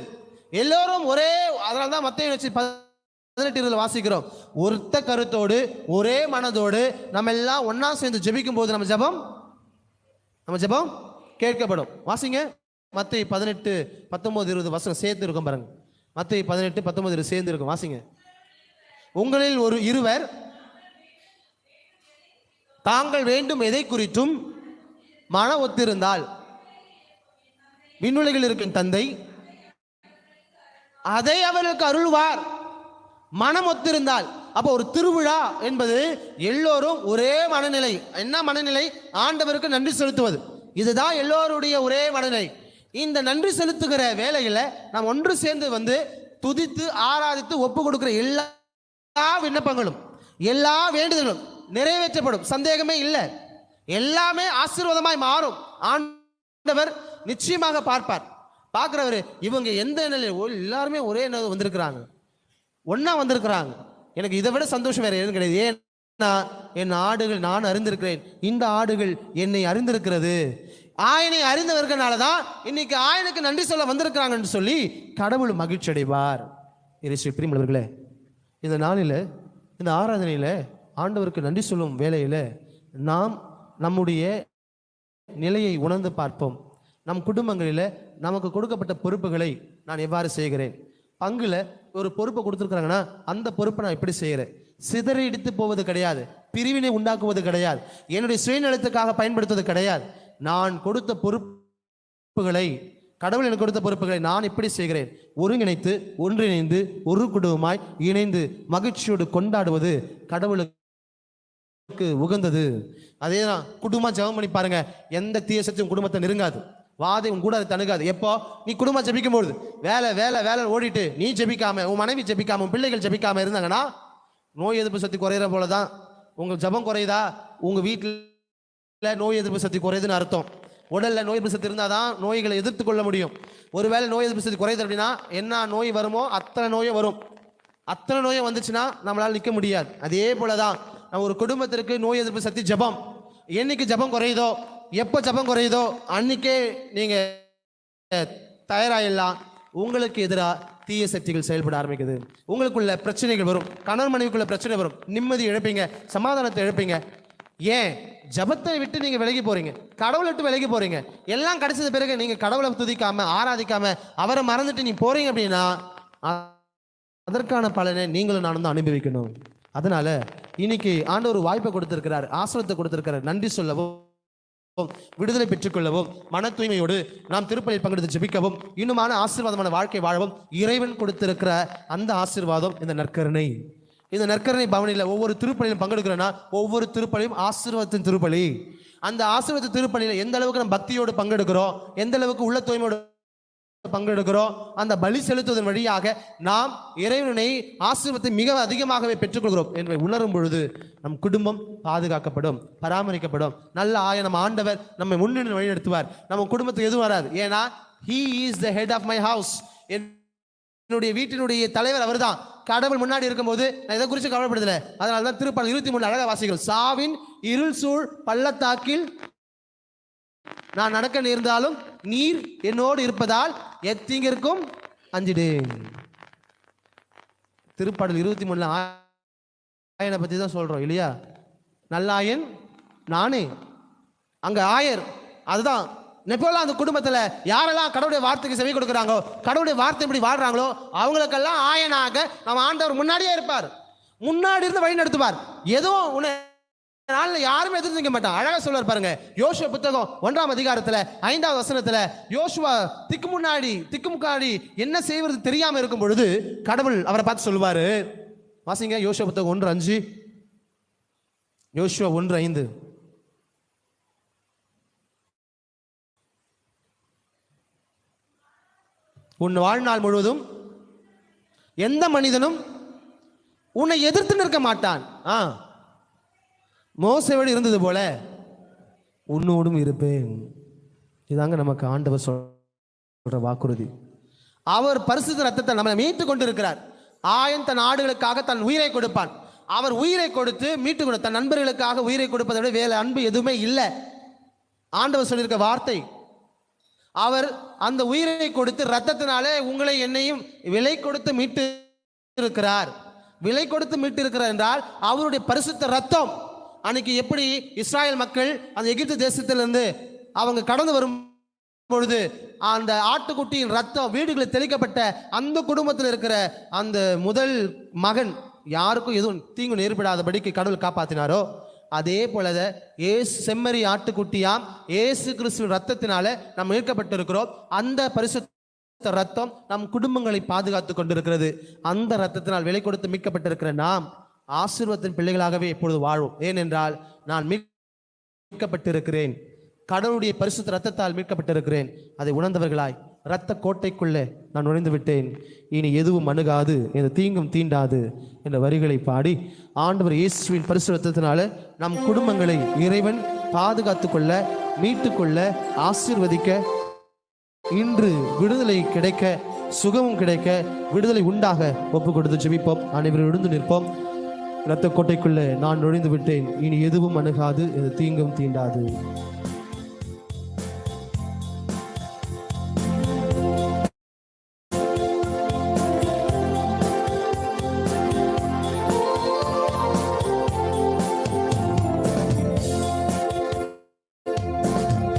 எல்லோரும் ஒரே. அதனால தான் மத்தேயு 18:20 வாசிக்கிறோம், ஒருத்த கருத்தோடு ஒரே மனதோடு நம்ம எல்லாம் ஒன்னா சேர்ந்து ஜெபிக்கும் போது நம்ம ஜெபம் கேட்கப்படும். வாசிங்க, மத்தேயு 18:19-20 வசனம் சேர்த்து இருக்கும் பாருங்க. மத்தேயு 18:19 சேர்ந்து இருக்கும், வாசிங்க. உங்களில் இருவர் தாங்கள் வேண்டும் எதை குறித்தும் மன ஒத்திருந்தால் விண்ணுலகில் இருக்கும் தந்தை அதை அவர்களுக்கு அருள்வார். மனம் ஒத்திருந்தால். அப்போ ஒரு திருவிழா என்பது எல்லோரும் ஒரே மனநிலை. என்ன மனநிலை? ஆண்டவருக்கு நன்றி செலுத்துவது. இதுதான் எல்லோருடைய ஒரே மனநிலை. இந்த நன்றி செலுத்துகிற வேளையில் நாம் ஒன்று சேர்ந்து துதித்து ஆராதித்து ஒப்பு கொடுக்கிற எல்லா விண்ணப்பங்களும் எல்லா வேண்டுதலும் நிறைவேற்றப்படும். சந்தேகமே இல்லை. எல்லாமே ஆசீர்வாதமாய் மாறும். ஆண்டவர் நிச்சயமாக பார்ப்பார். பார்க்கிறவர் இவங்க எந்த நிலையில் எல்லாருமே ஒரே வந்திருக்கிறாங்க, ஒன்னா வந்திருக்கிறாங்க. எனக்கு இதை விட சந்தோஷம் வேற எதுவும் கிடையாது. ஏன்னா என் ஆடுகள் நான் அறிந்திருக்கிறேன், இந்த ஆடுகள் என்னை அறிந்திருக்கிறது. ஆயனை அறிந்தவர்களால தான் இன்னைக்கு ஆயனுக்கு நன்றி சொல்ல வந்திருக்கிறாங்கன்னு சொல்லி கடவுள் மகிழ்ச்சி அடைவார். பிரியமுள்ளவர்களே, இந்த நாளில் இந்த ஆராதனையில் ஆண்டவருக்கு நன்றி சொல்லும் வேளையில் நாம் நம்முடைய நிலையை உணர்ந்து பார்ப்போம். நம் குடும்பங்களில் நமக்கு கொடுக்கப்பட்ட பொறுப்புகளை நான் எவ்வாறு செய்கிறேன்? பங்குல ஒரு பொறுப்பை கொடுத்துருக்குறாங்கன்னா அந்த பொறுப்பை நான் எப்படி செய்கிறேன்? சிதறி இடித்து போவது கிடையாது, பிரிவினை உண்டாக்குவது கிடையாது, என்னுடைய சுயநலத்துக்காக பயன்படுத்துவது கிடையாது. நான் கொடுத்த பொறுப்புகளை, கடவுள் எனக்கு கொடுத்த பொறுப்புகளை நான் எப்படி செய்கிறேன்? ஒருங்கிணைத்து ஒன்றிணைந்து ஒரு குடும்பமாய் இணைந்து மகிழ்ச்சியோடு கொண்டாடுவது கடவுளுக்கு உகந்தது. அதே தான் குடும்பம் ஜெபம் பண்ணி பாருங்க, எந்த தீய சக்தியும் குடும்பத்தை நெருங்காது, வாதை உன் கூட அது தணுகாது. எப்போ நீ குடும்பம் ஜெபிக்கும் பொழுது வேலை வேலை வேலை ஓடிட்டு நீ ஜெபிக்காம, உன் மனைவி ஜெபிக்காம, உன் பிள்ளைகள் ஜெபிக்காம இருந்தாங்கன்னா நோய் எதிர்ப்பு சக்தி குறையிற போலதான். உங்கள் ஜெபம் குறையுதா? உங்க வீட்டில் நோய் எதிர்ப்பு சக்தி குறையுதுன்னு அர்த்தம். உடல்ல நோய் எதிர்ப்பு சக்தி இருந்தாதான் நோய்களை எதிர்த்து கொள்ள முடியும். ஒருவேளை நோய் எதிர்ப்பு சக்தி குறையுது அப்படின்னா என்ன நோய் வருமோ அத்தனை நோயும் வரும். அத்தனை நோயும் வந்துச்சுன்னா நம்மளால நிற்க முடியாது. அதே போலதான் நம்ம ஒரு குடும்பத்திற்கு நோய் எதிர்ப்பு சக்தி ஜெபம். என்னைக்கு ஜெபம் குறையுதோ, எப்போ ஜெபம் குறையுதோ அன்னைக்கே நீங்க தயாராகிடலாம். உங்களுக்கு எதிராக தீய சக்திகள் செயல்பட ஆரம்பிக்குது. உங்களுக்குள்ள பிரச்சனைகள் வரும், கணவன் மனைவிக்குள்ள பிரச்சனை வரும், நிம்மதி இழப்பீங்க, சமாதானத்தை இழப்பீங்க. ஏன்? ஜபத்தை விட்டு நீங்க விலகி போறீங்க, கடவுளை விட்டு விலகி போறீங்க. எல்லாம் கிடைச்சது பிறகு நீங்க கடவுளை துதிக்காம ஆராதிக்காம அவரை மறந்துட்டு நீ போறீங்க அப்படின்னா அதற்கான பலனை நீங்களும் நானும் தான் அனுபவிக்கணும். அதனால இன்னைக்கு ஆண்டவர் வாய்ப்பை கொடுத்திருக்கிறார், ஆசிரத்தை கொடுத்திருக்கிறார். நன்றி சொல்லவும், விடுதலை பெற்றுக்கொள்ளவும், மன தூய்மையோடு நாம் திருப்பலியில் பங்கெடுத்து ஜெபிக்கவும், இன்னுமான ஆசீர்வாதமான வாழ்க்கை வாழவும் இறைவன் கொடுத்திருக்கிற அந்த ஆசீர்வாதம் இந்த நற்கருணை. இந்த நற்கருணை பவனியில் ஒவ்வொரு திருப்பலியிலும் பங்கெடுக்கிறோன்னா ஒவ்வொரு திருப்பலியும் ஆசீர்வாதத்தின் திருப்பலி. அந்த ஆசீர்வாத திருப்பலியில் எந்த அளவுக்கு நம்ம பக்தியோடு பங்கெடுக்கிறோம், எந்த அளவுக்கு உள்ள தூய்மையோடு பங்கெடுக்கிறோம், அந்த பலி செலுத்துவதன் வழியாக நாம் இறைவனை ஆசீர்வாதத்தை மிக அதிகமாகவே பெற்றுக்கொள்கிறோம் என்பதை உணரும் பொழுது நம் குடும்பம் பாதுகாக்கப்படும், பராமரிக்கப்படும். நல்ல நம் ஆண்டவர் நம்மை முன்னணி வழிநடத்துவார். நம்ம குடும்பத்துக்கு எதுவும் வராது. ஏன்னா he is the head of my house. என்னுடைய வீட்டினுடைய தலைவர் அவர் தான். கடவுள் முன்னாடி இருக்கும்போது நான் இதை குறித்து கவலைப்படுதல. அதனால தான் திருப்பாடல் 23 அழகா வாசிக்கிறோம். சாவின் இருள் சூழ் பள்ளத்தாக்கில் நான் நடக்க நேர்ந்தாலும் நீர் என்னோடு இருப்பதால் எத்தீங்கிற்கும் அஞ்சிடேன். திருப்பாடல் 23 ஆயனை பற்றி தான் சொல்கிறோம் இல்லையா? நல்லாயன் நானே. அங்கே ஆயர் அதுதான். எப்போல்லாம் அந்த குடும்பத்தில் யாரெல்லாம் கடவுளுடைய வார்த்தைக்கு செவி கொடுக்குறாங்களோ, கடவுளுடைய வார்த்தை இப்படி வாழ்கிறாங்களோ, அவங்களுக்கெல்லாம் ஆயனாக நம்ம ஆண்டவர் முன்னாடியே இருப்பார். முன்னாடி இருந்து வழி நடத்துவார். எதுவும் உன்னை நாளில் யாருமே எதிர்த்து நிற்க மாட்டான். அழகாக சொல்லுவார் பாருங்க. யோசுவா புத்தகம் 1ஆம் அதிகாரத்தில் 5வது வசனத்தில் யோசுவா திக்குமுக்காடி என்ன செய்வது தெரியாமல் இருக்கும் பொழுது கடவுள் அவரை பார்த்து சொல்லுவார். வாசிங்க யோசுவா புத்தகம் 1:5. யோசுவா 1:5. உன் வாழ்நாள் முழுவதும் எந்த மனிதனும் உன்னை எதிர்த்து நிற்க மாட்டான். மோசேயோடு இருந்தது போல உன்னோடும் இருப்பேன். இதாங்க நமக்கு ஆண்டவர் சொல்ற வாக்குறுதி. அவர் பரிசுத்த ரத்தத்தை நம்ம மீட்டு கொண்டு இருக்கிறார். ஆயன் தன் ஆடுகளுக்காக தன் உயிரை கொடுப்பான். அவர் உயிரை கொடுத்து மீட்டு கொடு. தன் நண்பர்களுக்காக உயிரை கொடுப்பதை விட வேலை அன்பு எதுவுமே இல்லை. ஆண்டவர் சொல்லியிருக்க வார்த்தை. அவர் அந்த உயிரை கொடுத்து ரத்தத்தினாலே உங்களை என்னையும் விலை கொடுத்து மீட்டு இருக்கிறார். விலை கொடுத்து மீட்டு இருக்கிறார் என்றால் அவருடைய பரிசுத்த ரத்தம். அன்னைக்கு எப்படி இஸ்ராயல் மக்கள் அந்த எகிப்து தேசத்திலிருந்து அவங்க கடந்து வரும் பொழுது அந்த ஆட்டுக்குட்டியின் ரத்தம் வீடுகளில் தெளிக்கப்பட்ட அந்த குடும்பத்தில் இருக்கிற அந்த முதல் மகன் யாருக்கும் எதுவும் தீங்கு நேர்படாதபடிக்கு கடவுள் காப்பாற்றினாரோ, அதே போல செம்மறி ஆட்டுக்குட்டியாம் இயேசு கிறிஸ்துவின் ரத்தத்தினால நாம் மீட்கப்பட்டிருக்கிறோம். அந்த பரிசுத்த ரத்தம் நம் குடும்பங்களை பாதுகாத்து கொண்டிருக்கிறது. அந்த ரத்தத்தினால் விலை கொடுத்து மீட்கப்பட்டிருக்கிற நாம் ஆசீர்வாதத்தின் பிள்ளைகளாகவே எப்பொழுது வாழ்வோம். ஏனென்றால் நான் மீட்கப்பட்டிருக்கிறேன், கடவுளுடைய பரிசுத்த ரத்தத்தால் மீட்கப்பட்டிருக்கிறேன். அதை உணர்ந்தவர்களாய் இரத்த கோட்டைக்குள்ளே நான் நுழைந்து விட்டேன், இனி எதுவும் அணுகாது, எந்த தீங்கும் தீண்டாது என்ற வரிகளை பாடி ஆண்டவர் இயேசுவின் பரிசுத்த ரத்தத்தினால நம் குடும்பங்களை இறைவன் பாதுகாத்து கொள்ள, மீட்டு கொள்ள, ஆசீர்வதிக்க, இன்று விடுதலை கிடைக்க, சுகமும் கிடைக்க, விடுதலை உண்டாக ஒப்பு கொடுத்து ஜெபிப்போம். அனைவரும் எழுந்து நிற்போம். இரத்த கோட்டைக்குள்ளே நான் நுழைந்து விட்டேன், இனி எதுவும் அணுகாது, எந்த தீங்கும் தீண்டாது.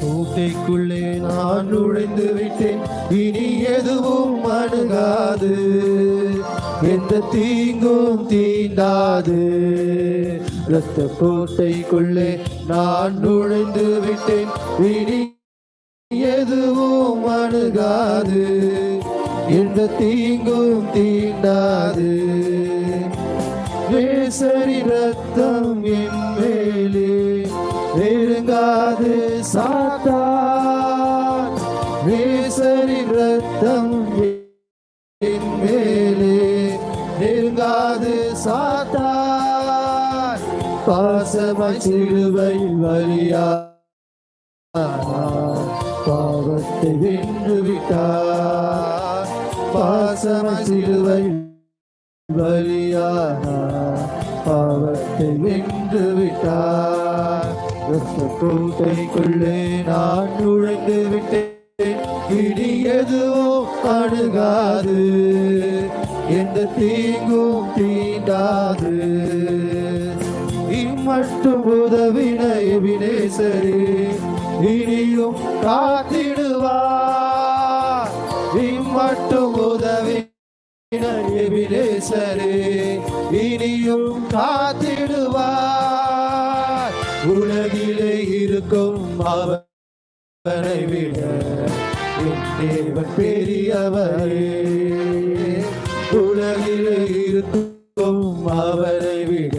கோட்டைக்குள்ளே நான் நுழைந்து விட்டேன், இனி எதுவும் அணுகாது, எந்த தீங்கும் தீண்டாது. இரத்த கோட்டைக்குள்ளே நான் நுழைந்து விட்டேன், இனி எதுவும் அணுகாது, எந்த தீங்கும் தீண்டாது. நேசரி ரத்தம் என் மேலே நெருங்காது சாத்தான், நேசரி ரத்தம் என் மேலே நெருங்காது சாத்தான். பாசமாய் சிலுவையில் வலியானார், பாவத்தை வென்று விட்டார். பாசமாய் சிலுவையில் வலியானார், பாவத்தை வென்று விட்டார். கோட்டைக்குள்ளே நான் நுழைந்து விட்டேன், இனி எதுவும் அணுகாது, எந்த தீங்கும் தீண்டாது. இம்மட்டும் உதவின எபினேசரே இனியும் காத்திடுவார். இம்மட்டும் உதவின எபினேசரே இனியும் காத்திடுவார். உலகிலே இருக்கும் அவரை விட என் தேவன் பெரியவரே. உலகிலே இருக்கும் அவரை விட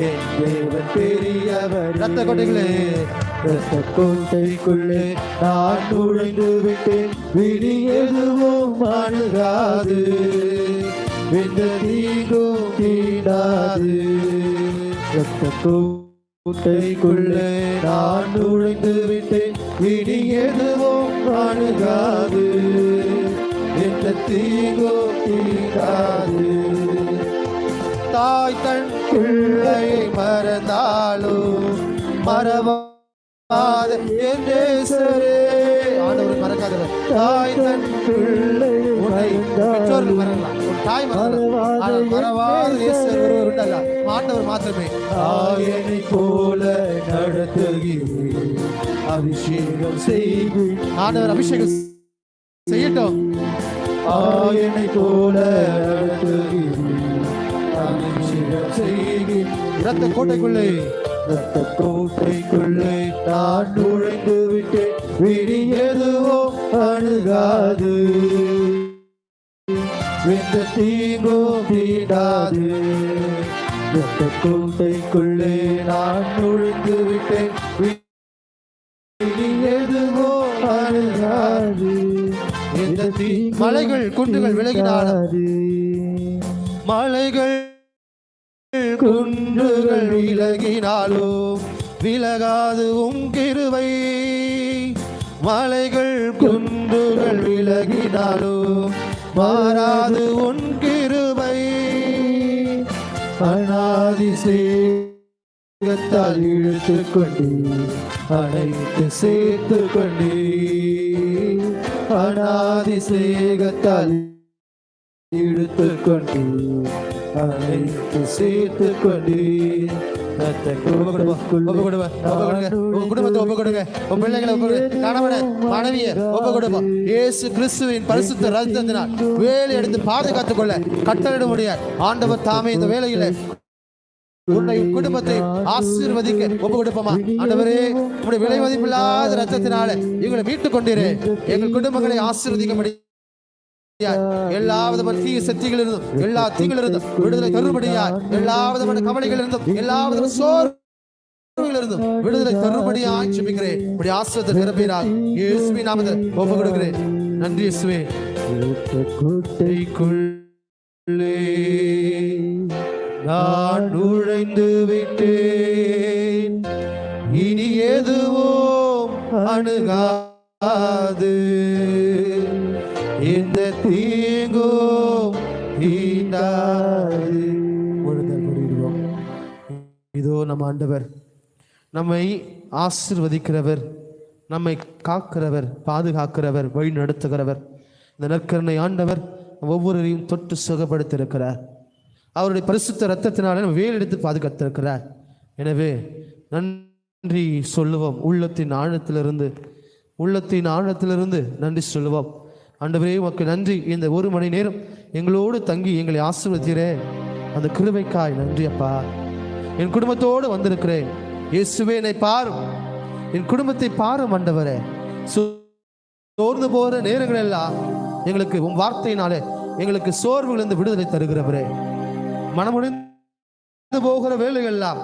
என் தேவன் பெரியவர். இரத்த கோட்டைகளே, இரத்த கோட்டைக்குள்ளே நான் நுழைந்து விட்டேன், விதி எதுவும் அணுகாது, எந்த தீங்கும் தீண்டாது. இரத்த கோட்டைக்குள்ளே நான் நுழைந்து விட்டேன், விதி எதுவும் அணுகாது, எந்த தீங்கும் தீண்டாது. தாய் தன் பிள்ளையை மறந்தாலும் மறவாத என் நேசரே. ஆண்டவர் மறக்காதவர். தாய் தன் பிள்ளை பெற்றோர்கள் மறக்கலாம், தாய் மறவாத இயேசு ஒருவர் உண்டல்ல, ஆண்டவர் மாத்திரமே. ஆயனை போல நடத்துகிறேன், அபிஷேகம் செய்கிறேன். ஆண்டவர் அபிஷேகம் செய்யட்டும். ஆயனை போல நடத்துகிறேன், அபிஷேகம் செய்கிறேன். இரத்த கோட்டைக்குள்ளே ரத்த கோட்டைக்குள்ளே நான் நுழைந்து விட்டேன், விதி எதுவும் அணுகாது, எந்த தீங்கும் தீண்டாது. ரத்த கோட்டைக்குள்ளே நான் நுழைந்து விட்டேன், விதி எதுவும் அணுகாது, எந்த மலைகள் குன்றுகள் விலகினாலும், மலைகள் குன்றுகள் விலகினாலும் விலகாது உம் கிருபை. மலைகள் குன்றுகள் விலகினாலும் மாறாது உன் கிருபை. அநாதி சேகத்தால் இழுத்து கொண்டே அனைத்து சேர்த்து கொண்டே, அநாதி சேகத்தால் இழுத்து கொண்டே அனைத்து சேர்த்து கொண்டே. பரிசுத்த ரத்தத்தினால் வேலை எடுத்து பாதுகாத்துக் கொள்ள கட்டளிட முடியாது. ஆண்டவர் தாமே இந்த வேலையில உன்னை குடும்பத்தை ஆசீர்வதிக்க ஒப்பு கொடுப்போமா? ஆண்டவரே, உங்களுடைய விலை மதிப்பில்லாத ரத்தத்தினால எங்களை மீட்டுக் கொண்டீரே, எங்கள் குடும்பங்களை ஆசீர்வதிக்க முடியும். எல்லா விதமான தீய சக்திகளிலிருந்தும் எல்லா தீங்களிலிருந்தும் விடுதலை தரும்படியா, எல்லா விதமான கவலைகளிலிருந்தும் எல்லா விதமான சோர்வுகளிலிருந்தும் விடுதலை தரும்படியா ஜெபிக்கிறேன். இப்படி ஆசீர்வாதத்தை நிரப்பினார் இயேசுவின் நாமத்தில் ஒப்பு கொடுக்கிறேன். நன்றி இயேசுவே. கோட்டைக்குள்ளே நான் நுழைந்து விட்டேன், இனி எதுவும் அணுகாது, இந்த தீங்கும் தீண்டாது. இதோ நம்ம ஆண்டவர் நம்மை ஆசீர்வதிக்கிறவர், நம்மை காக்கிறவர், பாதுகாக்கிறவர், வழி நடத்துகிறவர். இந்த நற்கருணை ஆண்டவர் ஒவ்வொருவரையும் தொட்டு சுகப்படுத்தியிருக்கிறார். அவருடைய பரிசுத்த ரத்தத்தினால நம்ம வேல் எடுத்து பாதுகாத்திருக்கிறார். எனவே நன்றி சொல்லுவோம். உள்ளத்தின் ஆழத்திலிருந்து நன்றி சொல்லுவோம். ஆண்டவரே, உமக்கு நன்றி. இந்த ஒரு மணி நேரம் எங்களோடு தங்கி எங்களை ஆசீர்வதிக்கிறே அந்த கிருபைக்காய் நன்றி அப்பா. என் குடும்பத்தோடு வந்திருக்கிறேன். இயேசுவே, என்னை பாரும், என் குடும்பத்தை பாரும் ஆண்டவரே. சோர்ந்து போகிற நேரங்கள் எல்லாம் எங்களுக்கு உன் வார்த்தையினாலே எங்களுக்கு சோர்வுகளிலிருந்து விடுதலை தருகிறவரே. மனமுடிந்து போகிற வேலைகள் எல்லாம்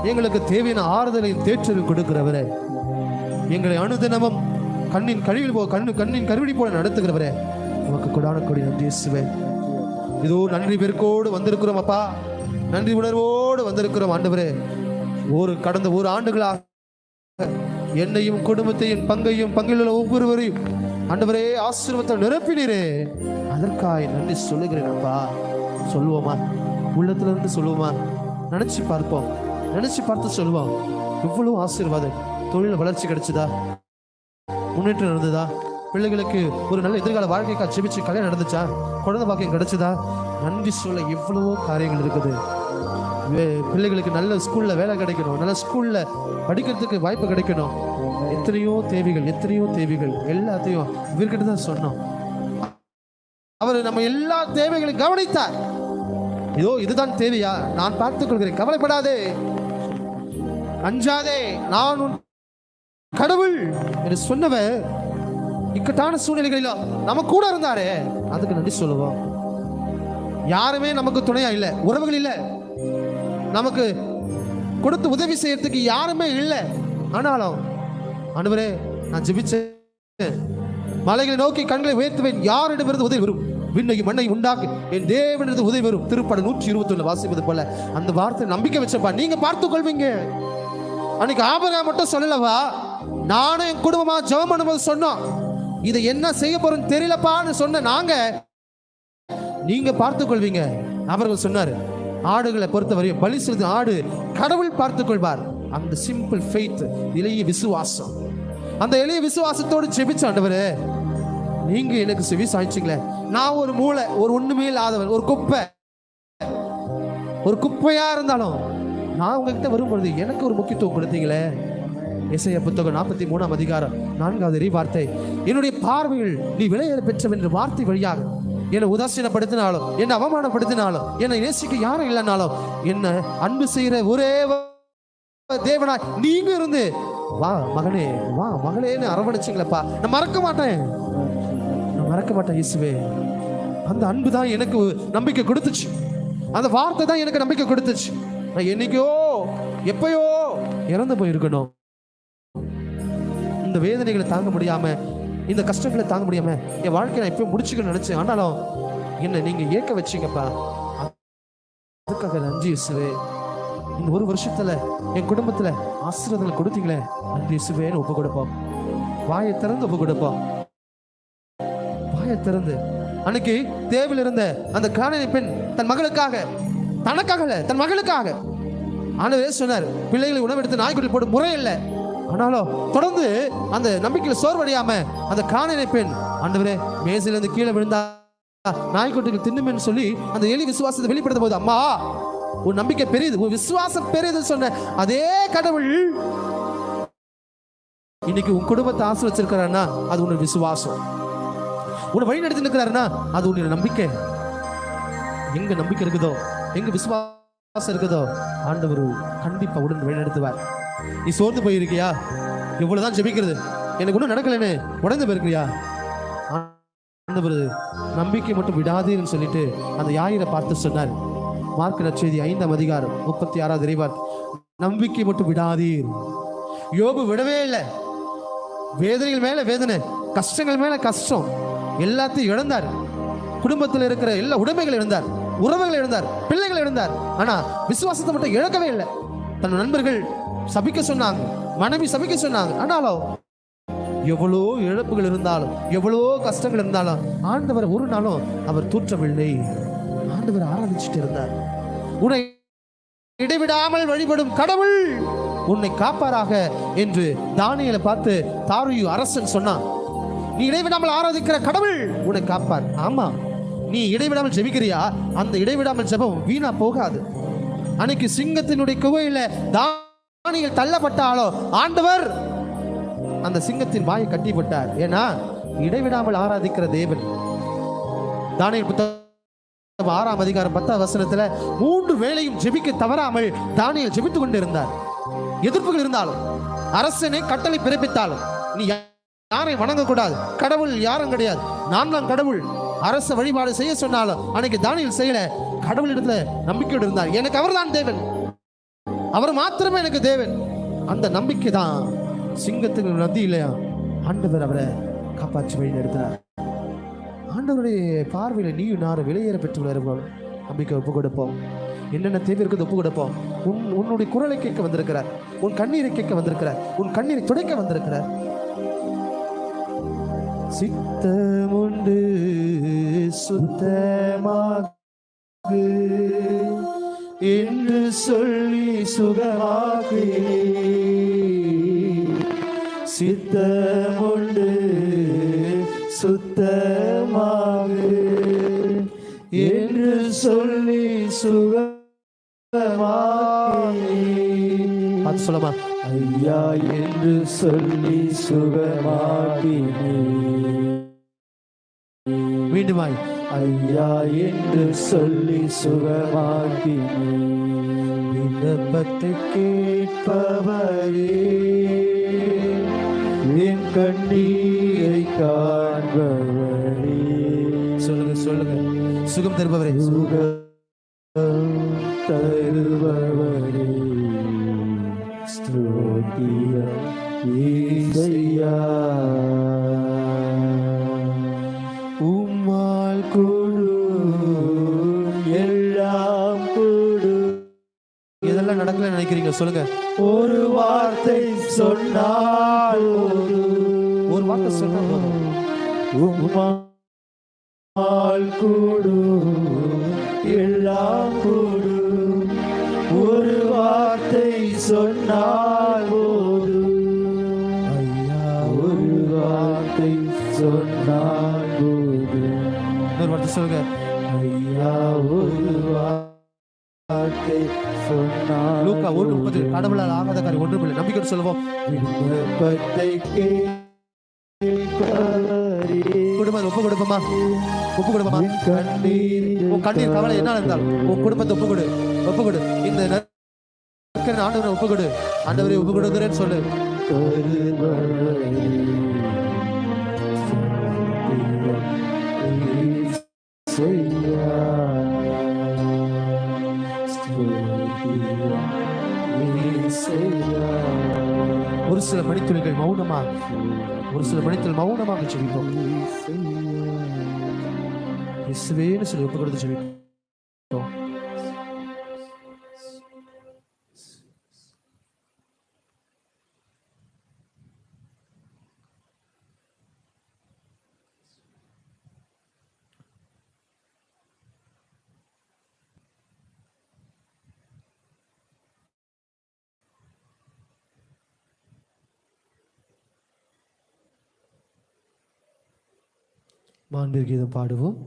எங்களுக்கு தேவையான ஆறுதலையும் தேற்றலும் கொடுக்கிறவரே. எங்களை அனுதினமும் கண்ணின் கருவிடி போல நடத்துகிறவரே, உமக்கு கொடான கொடி நன்றி இயேசுவே. இதோ நன்றி பெருக்கோடு வந்திருக்கிறோம் அப்பா, நன்றி உணர்வோடு வந்திருக்கிறோம் ஆண்டவரே. கடந்த ஒரு ஆண்டுகளாக என்னையும் குடும்பத்தையும் பங்கையும் பங்கில் உள்ள ஒவ்வொருவரையும் ஆண்டவரே ஆசீர்வாதத்தை நிரப்பினீரே, அதற்காக நன்றி சொல்லுகிறேன் அப்பா. சொல்லுவோமா? உள்ளத்திலிருந்து சொல்லுவோமா? நினைச்சு பார்ப்போம், நினைச்சு பார்த்து சொல்லுவோம். இவ்வளவு ஆசீர்வாதம். தொழில் வளர்ச்சி கிடைச்சதா? முன்னேற்றம் நடந்ததா? பிள்ளைகளுக்கு ஒரு நல்ல எதிர்கால வாழ்க்கைக்கா ஜெபிச்சு கல்யாணம் நடந்துச்சா? குழந்தை பாக்கியம் கிடைச்சதா? நன்றி சொல்ல எவ்வளவோ காரியங்கள் இருக்குது. பிள்ளைகளுக்கு நல்ல ஸ்கூல்ல வேலை கிடைக்கணும், நல்ல ஸ்கூல்ல படிக்கிறதுக்கு வாய்ப்பு கிடைக்கணும். எத்தனையோ தேவைகள் எல்லாத்தையும் இவர்கிட்ட தான் சொன்னோம். அவர் நம்ம எல்லா தேவைகளையும் கவனித்தார். இதோ இதுதான் தேவையா, நான் பார்த்துக் கொள்கிறேன், கவலைப்படாதே, அஞ்சாதே, நான் உன் கடவுள் என்று சொன்னவர் இக்கட்டான சூழ்நிலைகளில் நம்ம கூட இருந்தாரே, அதுக்கு நன்றி சொல்லுவோம். யாருமே நமக்கு துணையா இல்லை, உறவுகள் இல்லை, நமக்கு கொடுத்து உதவி செய்யறதுக்கு யாருமே இல்லை. ஆனாலும் ஆண்டவரே, நான் ஜெபிச்சேன், மலைகளை நோக்கி கண்களை உயர்த்துவேன், யாரிடமிருந்து உதவி வரும்? விண்ணையும் மண்ணையும் உண்டாக்கு என் தேவனிடத்து உதவி வரும். திருப்பாடல் 121 வாசிப்பது போல அந்த வார்த்தை நம்பிக்கை வச்சப்பா, நீங்க பார்த்துக் கொள்வீங்க. அன்னைக்கு ஆபிரகாம் மட்டும் சொல்லலவா, நானும் என் குடும்பமா ஜெபம் பண்ணும்போது சொன்னோம், இதை என்ன செய்ய போறோம்னு தெரியலப்பான்னு சொன்ன நாங்க, நீங்க பார்த்துக் கொள்வீங்க. அவர்கள் சொன்னாரு, ஆடுகளை பொறுத்தவரையும் பலி செலுத்த ஆடு கடவுள் பார்த்துக் கொள்வார். அந்த சிம்பிள் ஃபெய்த், எளிய விசுவாசம், அந்த எளிய விசுவாசத்தோடு ஜெபிச்ச ஆண்டவரே, நீங்க எனக்கு செவி சாய்ச்சிங்களே. நான் ஒரு மூளை, ஒரு ஒண்ணுமே இல்லாதவன், ஒரு குப்பையா இருந்தாலும் நான் உங்ககிட்ட வரும்பொழுது எனக்கு ஒரு முக்கியத்துவம் கொடுத்தீங்களே. எசையா புத்தகம் 43ஆம் அதிகாரம் 4வது வார்த்தை, என்னுடைய பார்வையில் நீ விலையேற பெற்றவன் என்ற வார்த்தை வழியாக என்னை உதாசீனப்படுத்தினாலும், என்னை அவமானப்படுத்தினாலும், என்னை நேசிக்க யாரும் இல்லைனாலும், என்ன அன்பு செய்கிற ஒரே தேவனாய் நீங்க இருந்து வா மகனே, வா மகளேன்னு அரவணைச்சிங்களப்பா. நான் மறக்க மாட்டேன் இயேசுவே. அந்த அன்பு தான் எனக்கு நம்பிக்கை கொடுத்துச்சு. அந்த வார்த்தை தான் எனக்கு நம்பிக்கை கொடுத்துச்சு. நான் என்னைக்கோ எப்பயோ இறந்து போயிருக்கணும். இந்த வேதனைகளை தாங்க முடியாம, இந்த கஷ்டங்களை தாங்க முடியாம என் வாழ்க்கையை நான் எப்பயும் முடிச்சுக்கணும்னு நினைச்சேன். ஆனாலும் என்ன நீங்க ஏற்க வச்சீங்கப்பா. அதுக்காக நன்றி இயேசுவே. இந்த ஒரு வருஷத்துல என் குடும்பத்துல ஆசீர்வாதங்களை கொடுத்தீங்களே, நன்றி இயேசுவேன்னு ஒப்பு கொடுப்போம். வாயை திறந்து ஒப்பு கொடுப்போம். வாயை திறந்து. அன்னைக்கு தேவையில் இருந்த அந்த கானானிய பெண் தன் மகளுக்காக, தனக்காக இல்ல, தன் மகளுக்காக ஆண்டவரே சொன்னார், பிள்ளைகளை உணவெடுத்து நாய்க்குட்டில் போடும் முறை இல்லை. ஆனாலும் தொடர்ந்து அந்த நம்பிக்கையில சோர்வடையாம அந்த கானானிய பெண், ஆண்டவரே மேசையில இருந்து கீழே விழுந்தா நாய்க்குட்டிகள் தின்னுமென்னு சொல்லி அந்த எலி விசுவாசத்தை வெளிப்படுத்தும் போது, அம்மா உன் நம்பிக்கை பெரியது, உன் விசுவாசம் பெரியது சொன்ன அதே கடவுள் இன்னைக்கு உன் குடும்பத்தை ஆசீர்வச்சிருக்கிறாருன்னா அது உன்னோட விசுவாசம். உன்னை வழி நடத்தி இருக்கிறாருன்னா அது உன்னோட நம்பிக்கை. எங்க நம்பிக்கை இருக்குதோ, எங்க விசுவாசம் இருக்குதோ, ஆண்டவர் கண்டிப்பா உடன் வழி நடத்துவார். நீ சோர்ந்து போயிருக்கியா? இவ்வளவுதான் ஜெபிக்கிறது, எனக்கு ஒன்றும் நடக்கலன்னு உடந்து போயிருக்கியா? ஆண்டவர் நம்பிக்கை மட்டும் விடாதீர்னு சொல்லிட்டு அந்த யாயிரை பார்த்து சொன்னார். மார்க் நற்செய்தி 5ஆம் அதிகாரம் 36வது இறைவார்த்தை, நம்பிக்கை மட்டும் விடாதீர். யோபு விடவே இல்லை. வேதனைகள் மேல வேதனை, கஷ்டங்கள் மேல கஷ்டம், எல்லாத்தையும் இழந்தார். குடும்பத்தில் இருக்கிற எல்லா உடைமைகளை இழந்தார், உறவுகளை இழந்தார், பிள்ளைகளை இழந்தார். ஆனா விசுவாசத்தை மட்டும் இழக்கவே இல்லை. தன் நண்பர்கள் சபிக்க சொன்னாங்க, மனைவி சபிக்க சொன்னாங்க. ஆனாலும் எவ்வளோ இழப்புகள் இருந்தாலும், எவ்வளோ கஷ்டங்கள் இருந்தாலும் ஆண்டவர் ஒரு நாளும் அவர் தூற்றவில்லை. ஆண்டவர் ஆராதிச்சுட்டு இருந்தார். உன்னை இடைவிடாமல் வழிபடும் கடவுள் உன்னை காப்பாராக என்று தானியேலை பார்த்து தாரியு அரசன் சொன்னான். நீ இடைவிடாமல் ஆராதிக்கிற கடவுள் உன்னை காப்பார். ஆமா, நீ இடைவிடாமல் ஜெபிக்கிறியா? அந்த இடைவிடாமல் ஜெபம் வீணா போகாது. அன்னைக்கு சிங்கத்தினுடைய குகையில தானியேல் தள்ளப்பட்டாலோ ஆண்டவர் அந்த சிங்கத்தின் வாயை கட்டி விட்டார். ஏன்னா இடைவிடாமல் ஆராதிக்கிற தேவன். தானியேல் புத்தகம் 6ஆம் அதிகாரம் 10வது வசனத்துல 3 வேளையும் ஜெபிக்க தவறாமல் தானியேல் ஜெபித்துக் கொண்டு இருந்தார். எதிர்ப்புகள் இருந்தாலும், அரசனை கட்டளை பிறப்பித்தாலும், நீ யாரை வணங்கக்கூடாது, கடவுள் யாரும் கிடையாது, நான் தான் கடவுள், அரச வழிபாடு செய்ய சொன்னாலும் அன்னைக்கு தானியேல் செய்யல. கடவுளிடத்துல நம்பிக்கையோடு இருந்தார். எனக்கு அவர் தான் தேவன், அவர் மாத்திரமே எனக்கு தேவன். அந்த நம்பிக்கை தான் சிங்கத்துக்கு நதியில ஆண்டவர் அவரை காப்பாற்றி வழி நடத்தினார். ஆண்டவருடைய பார்வையில நீயும் நானும் வெளியேற பெற்றுள்ள நம்பிக்கை ஒப்பு கொடுப்போம். என்னென்ன தேவை இருக்குது ஒப்பு கொடுப்போம். உன்னுடைய குரலை கேட்க வந்திருக்கிறார், உன் கண்ணீரை கேட்க வந்திருக்கிறார், உன் கண்ணீரை துடைக்க வந்திருக்கிறார். சித்தமுண்டு சுத்தமாகு என்று சொல்லி சுகமாகு. சித்தமுண்டு சுத்தமாகு என்று சொல்லி சுகமாகு. அது சொல்லமா, ஐயா என்று சொல்லி சுகமாகி. மீண்டுமாய், ஐயா என்று சொல்லி சுகமாகி. விண்ணப்பத்தை கேட்பவரே, என் கண்ணீரை காண்பவரே. சொல்லுங்க சொல்லுங்க, சுகம் தருபவரே, சுகம் தருபவரே, ஸ்தோத்திரம் இயேசுயா. உம்மால் கொடு எல்லாம் கொடு. இதெல்லாம் நடக்கல நினைக்கிறீங்க? சொல்லுங்க. ஒரு வார்த்தை சொன்னால், ஒரு வார்த்தை சொன்னால் உம்மால் கொடு எல்லாம் கொடு. ஒரு வார்த்தை சொன்னால் போது, ஐயா ஒரு வார்த்தை சொன்னான் போது இன்னொரு வார்த்தை சொல்லுங்க. ஐயா ஒரு வார்த்தை சொன்னான் லூக்கா 1:30 கடவுளால் ஆகாத காரியம் ஒன்றுமில்லை. நம்பிக்கை சொல்லுவோம். விண்ணப்பத்தை குடும்பம் ஒப்பு கொடுப்போமா? ஒப்பு கொடுப்போமா? உன் கண்ணீர் கவலை என்ன இருந்தாலும் உன் குடும்பத்தை ஒப்பு கொடு. ஒப்பு கொடு. இந்த ஆண்டவரை ஒப்பு கொடு. ஆண்டவரை ஒப்பு கொடுக்கிறேன்னு சொல்லு. ஒரு சில மணித்துளிகள் மௌனமாக, ஒரு சில மணித்துள் மௌனமாக செவிப்போம். இயேசுவேன்னு சொல்லி ஒப்பு கொடுத்து செவிப்போம். மாண்பு கீதம் பாடுவோம்.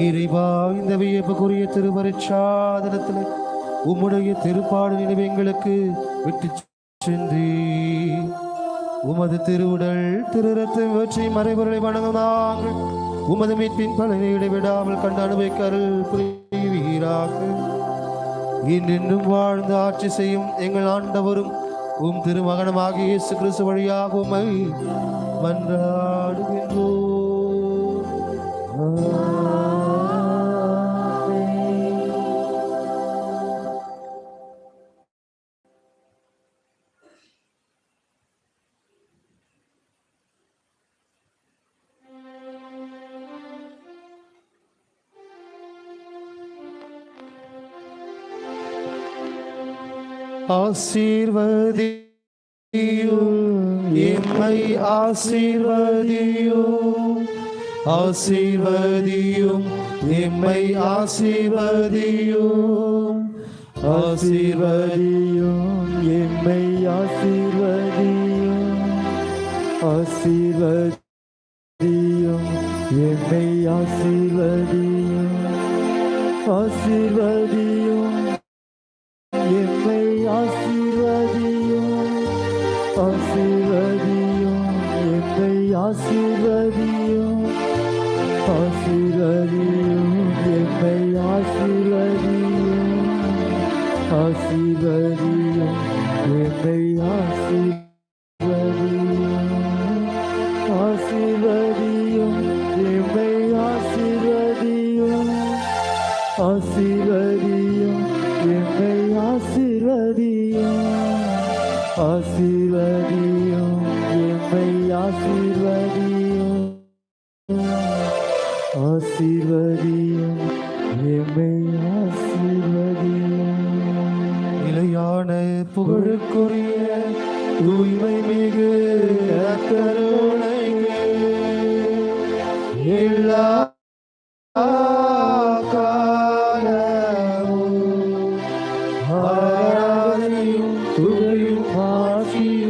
இறைவா, இந்த வியப்புக்குரிய திருவருட்சாதனத்திலே உம்முடைய திருப்பாடு நினைவு எங்களுக்கு விட்டு சென்றி உமது திருவுடல் திருரத்தை வற்றி மறைபொருளை வணங்கும் நாங்கள் உமது மீட்பின் பலனை இடைவிடாமல் கண்டு அனுபவிக்க அருள் புரிவீராக. இன்றும் வாழ்ந்து ஆட்சி செய்யும் எங்கள் ஆண்டவரும் உம் திருமகனமாகிய இயேசு கிறிஸ்து வழியாக உம்மை மன்றாடுகின்றோம். ஆசீர்வதியும் எம்மை ஆசீர்வதியும், ஆசீர்வதியும் எம்மை ஆசீர்வதியும், ஆசீர்வதியும் எம்மை ஆசீர்வதியும், ஆசீர்வதியும் எம்மை ஆசீர்வதியும், ஆசீர்வதியும் எம்மை ஆசீர்வதியும், ஆசீர்வதியும் எம்மை ஆசீர்வதியும், ஆசீர்வதியும் எம்மை ஆசீர்வதியும், ஆசீர்வதியும் எம்மை ஆசீர்வதியும், ஆசீர்வதியும் ஆசீர்வதியும் என்னை ஆசீர்வதியும் ஆசீர்வதியும் என்னை ஆசீர்வதியும் ஆசீர்வதியும் என்னை ஆசீர்வதியும் நிலையான புகழுக்குரிய தூய்மை மிகு கருணைக்கு எல்லா காலமும் ஆராதனையும் துதியும் ஆட்சியும்